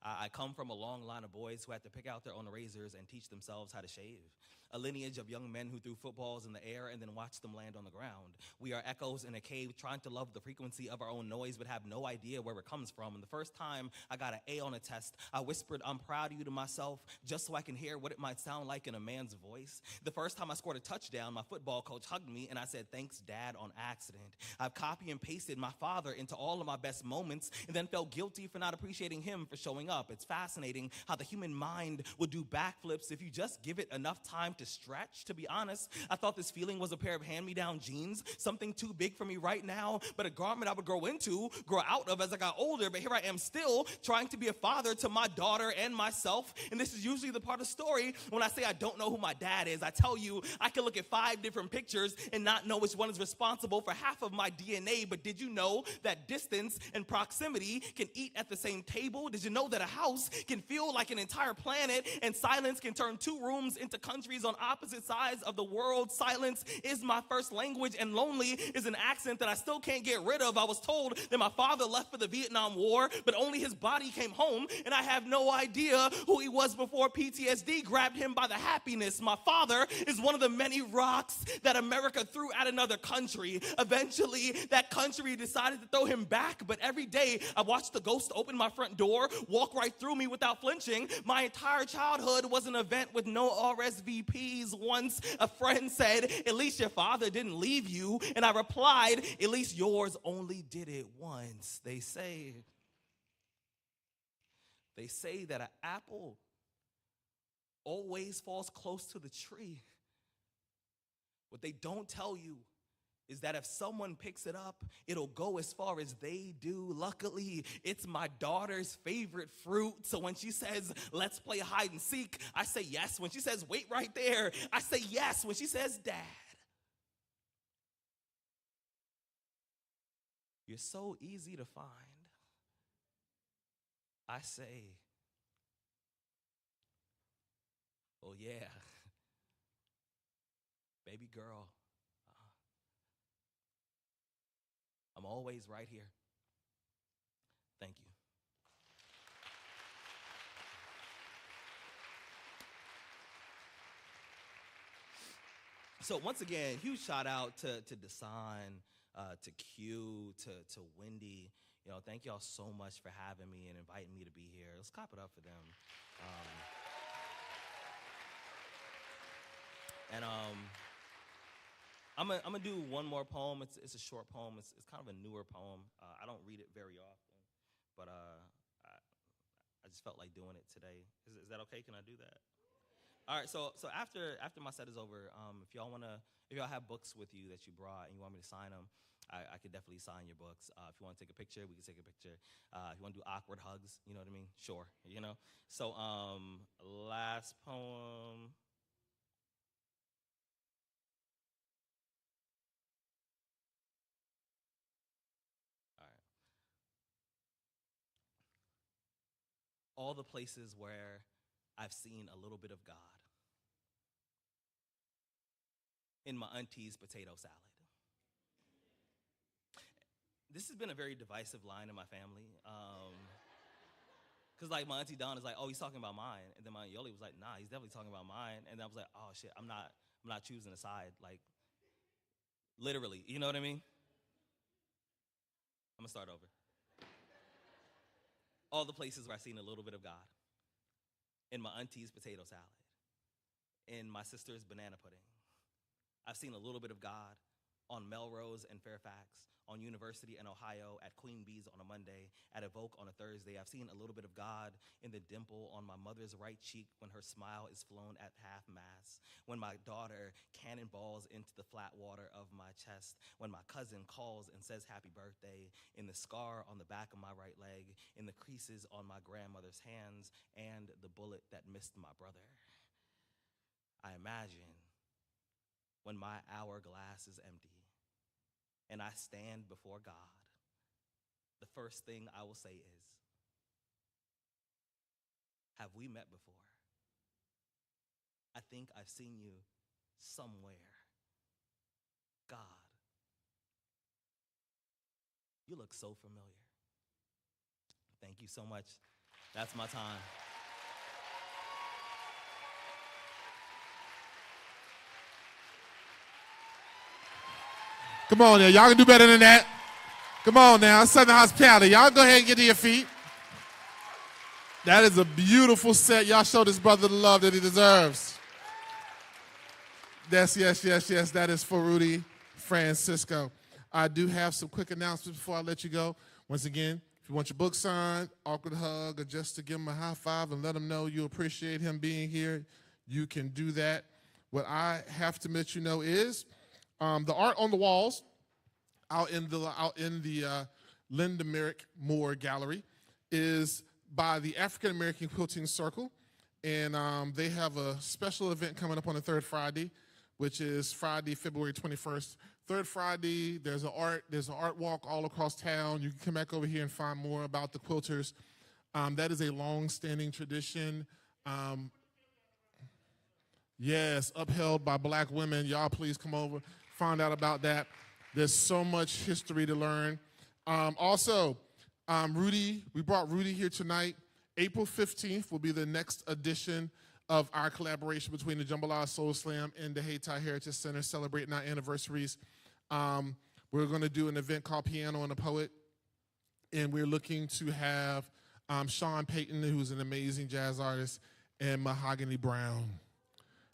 I come from a long line of boys who had to pick out their own razors and teach themselves how to shave. A lineage of young men who threw footballs in the air and then watched them land on the ground. We are echoes in a cave trying to love the frequency of our own noise but have no idea where it comes from. And the first time I got an A on a test, I whispered, I'm proud of you to myself just so I can hear what it might sound like in a man's voice. The first time I scored a touchdown, my football coach hugged me and I said, thanks, Dad, on accident. I've copy and pasted my father into all of my best moments and then felt guilty for not appreciating him for showing up. It's fascinating how the human mind will do backflips if you just give it enough time to stretch. To be honest, I thought this feeling was a pair of hand-me-down jeans, something too big for me right now, but a garment I would grow out of as I got older. But here I am still trying to be a father to my daughter and myself. And this is usually the part of the story when I say I don't know who my dad is. I tell you, I can look at 5 different pictures and not know which one is responsible for half of my DNA. But did you know that distance and proximity can eat at the same table? Did you know that a house can feel like an entire planet and silence can turn 2 rooms into countries on opposite sides of the world? Silence is my first language and lonely is an accent that I still can't get rid of. I was told that my father left for the Vietnam War, but only his body came home, and I have no idea who he was before PTSD grabbed him by the happiness. My father is one of the many rocks that America threw at another country. Eventually, that country decided to throw him back, but every day I watched the ghost open my front door, walk right through me without flinching. My entire childhood was an event with no RSVPs. Once a friend said, at least your father didn't leave you. And I replied, at least yours only did it once. They say that an apple always falls close to the tree. What they don't tell you is that if someone picks it up, it'll go as far as they do. Luckily, it's my daughter's favorite fruit. So when she says, let's play hide and seek, I say yes. When she says, wait right there, I say yes. When she says, Dad, you're so easy to find, I say, oh yeah, baby girl, I'm always right here. Thank you. So once again, huge shout out to Desan, to Q, to Wendy. You know, thank y'all so much for having me and inviting me to be here. Let's clap it up for them. I'm gonna do one more poem. It's a short poem. It's kind of a newer poem. I don't read it very often, but I just felt like doing it today. Is that okay? Can I do that? All right. So after my set is over, if y'all have books with you that you brought and you want me to sign them, I could definitely sign your books. If you want to take a picture, we can take a picture. If you want to do awkward hugs, you know what I mean? Sure. You know. So last poem. All the places where I've seen a little bit of God. In my auntie's potato salad. This has been a very divisive line in my family. Because like my auntie Dawn is like, oh, he's talking about mine. And then my aunt Yoli was like, nah, he's definitely talking about mine. And then I was like, oh shit, I'm not choosing a side. Like, Literally, you know what I mean? I'm gonna start over. All the places where I've seen a little bit of God. In my auntie's potato salad. In my sister's banana pudding. I've seen a little bit of God on Melrose and Fairfax, on University and Ohio, at Queen Bee's on a Monday, at Evoke on a Thursday. I've seen a little bit of God in the dimple on my mother's right cheek when her smile is flown at half-mast, when my daughter cannonballs into the flat water of my chest, when my cousin calls and says happy birthday, in the scar on the back of my right leg, in the creases on my grandmother's hands, and the bullet that missed my brother. I imagine when my hourglass is empty and I stand before God, the first thing I will say is, have we met before? I think I've seen you somewhere. God, you look so familiar. Thank you so much. That's my time. Come on now, y'all can do better than that. Come on now, Southern Hospitality. Y'all go ahead and get to your feet. That is a beautiful set. Y'all show this brother the love that he deserves. Yes. That is for Rudy Francisco. I do have some quick announcements before I let you go. Once again, if you want your book signed, awkward hug, or just to give him a high five and let him know you appreciate him being here, you can do that. What I have to let you know is the art on the walls out in the Linda Merrick Moore Gallery is by the African American Quilting Circle, and they have a special event coming up on the third Friday, which is Friday, February 21st. Third Friday, there's an art walk all across town. You can come back over here and find more about the quilters. That is a long-standing tradition. Yes, upheld by black women. Y'all please come over, find out about that. There's so much history to learn. Rudy, we brought Rudy here tonight. April 15th will be the next edition of our collaboration between the Jambalaya Soul Slam and the Hayti Heritage Center celebrating our anniversaries. We're going to do an event called Piano and a Poet, and we're looking to have Sean Payton, who's an amazing jazz artist, and Mahogany Brown.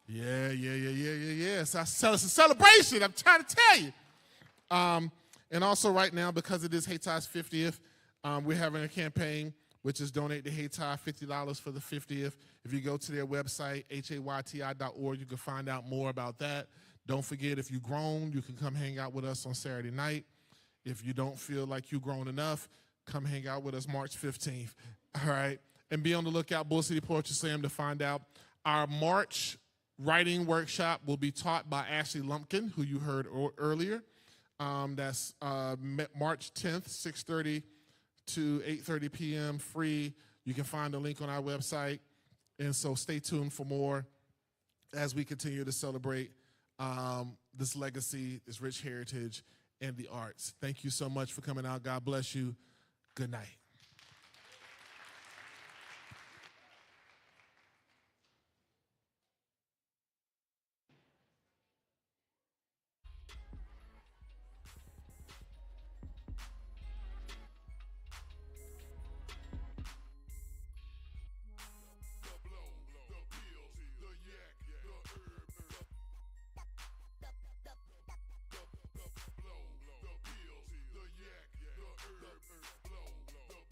Yeah. So it's a celebration, I'm trying to tell you. And also right now, because it is Haiti's 50th, we're having a campaign, which is donate to Haiti, $50 for the 50th. If you go to their website, hayti.org, you can find out more about that. Don't forget, if you've grown, you can come hang out with us on Saturday night. If you don't feel like you've grown enough, come hang out with us March 15th, all right? And be on the lookout, Bull City Poetry Slam, to find out. Our March writing workshop will be taught by Ashley Lumpkin, who you heard earlier. That's March 10th, 6:30 to 8:30 p.m., free. You can find the link on our website. And so stay tuned for more as we continue to celebrate this legacy, this rich heritage, and the arts. Thank you so much for coming out. God bless you. Good night. The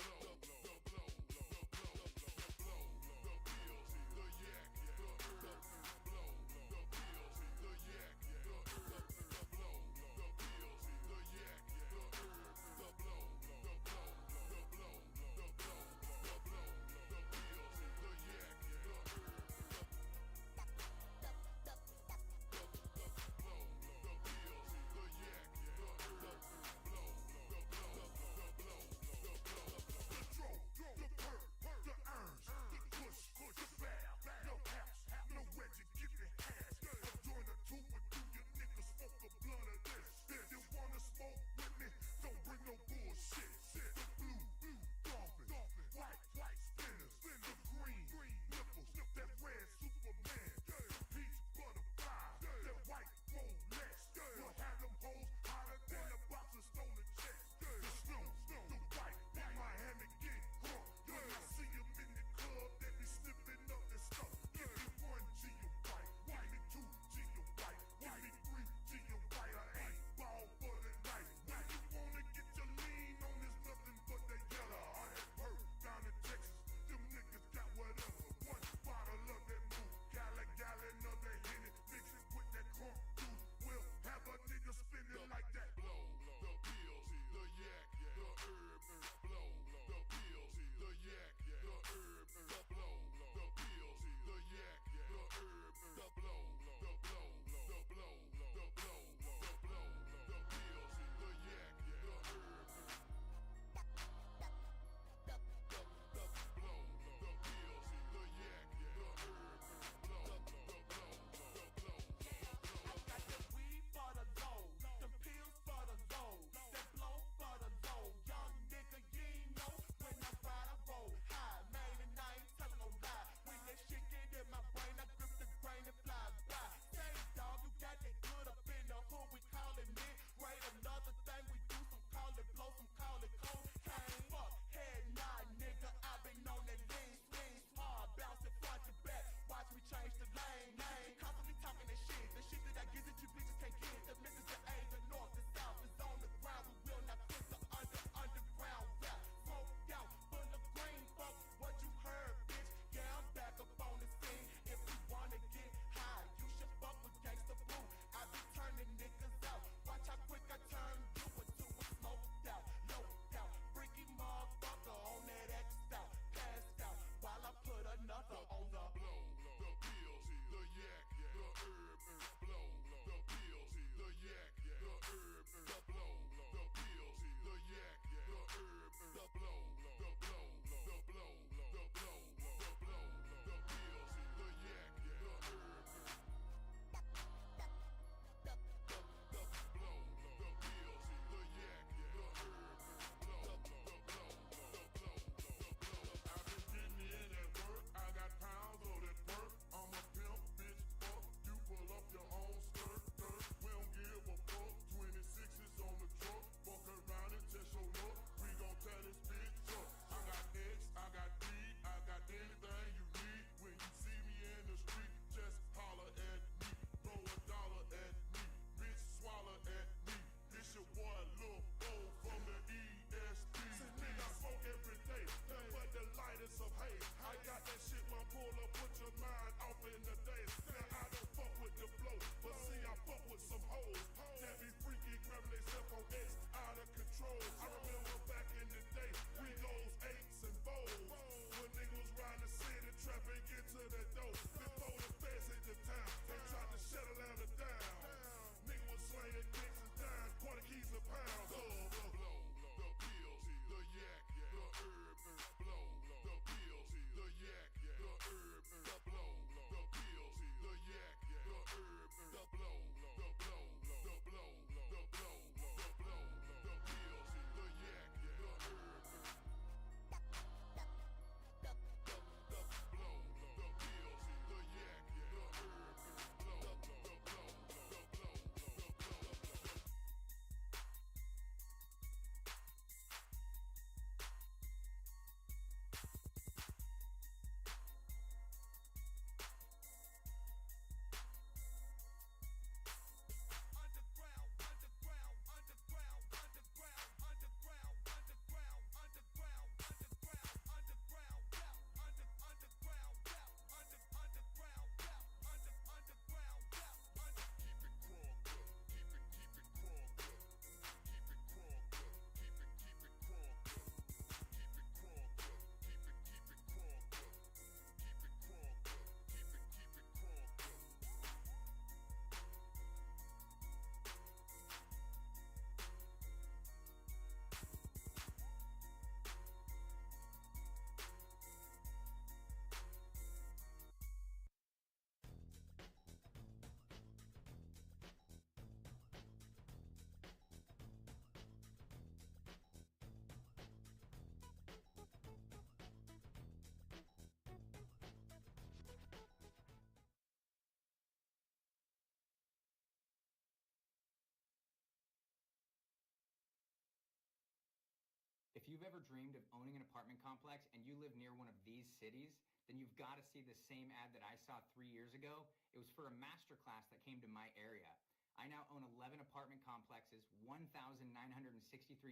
you've ever dreamed of owning an apartment complex and you live near one of these cities, then you've got to see the same ad that I saw 3 years ago. It was for a master class that came to my area. I now own 11 apartment complexes, 1,963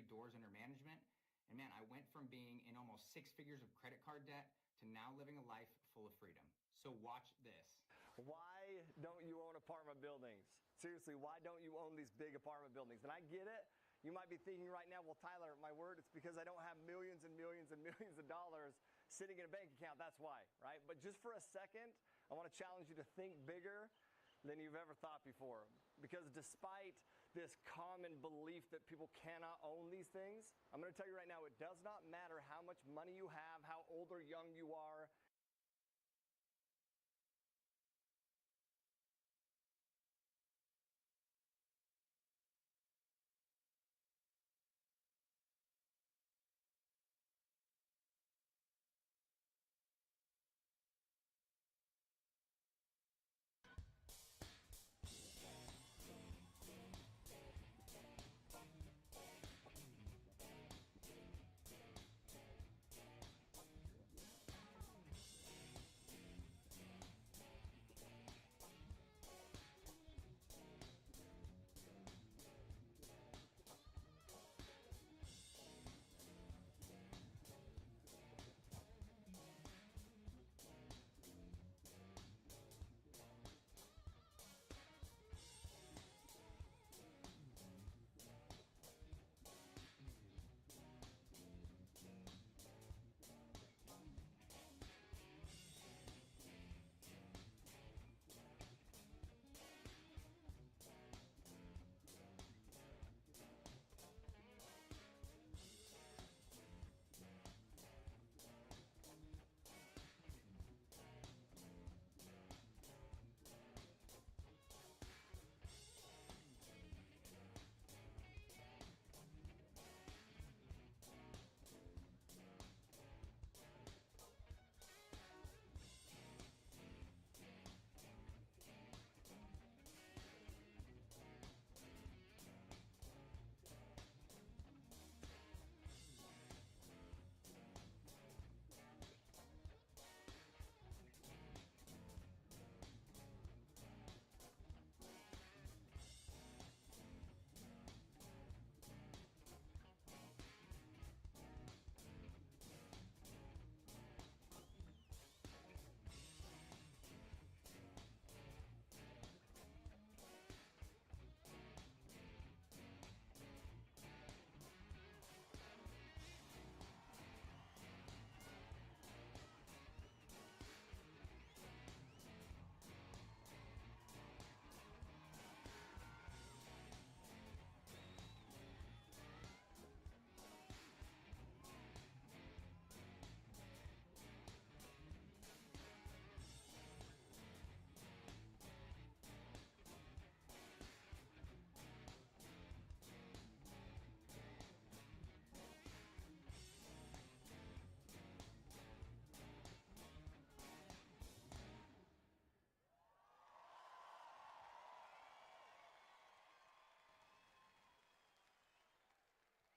doors under management. And man, I went from being in almost 6 figures of credit card debt to now living a life full of freedom. So watch this. Why don't you own apartment buildings? Seriously, why don't you own these big apartment buildings? And I get it. You might be thinking right now, well, Tyler, my word, it's because I don't have millions and millions and millions of dollars sitting in a bank account. That's why, right? But just for a second, I want to challenge you to think bigger than you've ever thought before. Because despite this common belief that people cannot own these things, I'm going to tell you right now, it does not matter how much money you have, how old or young you are.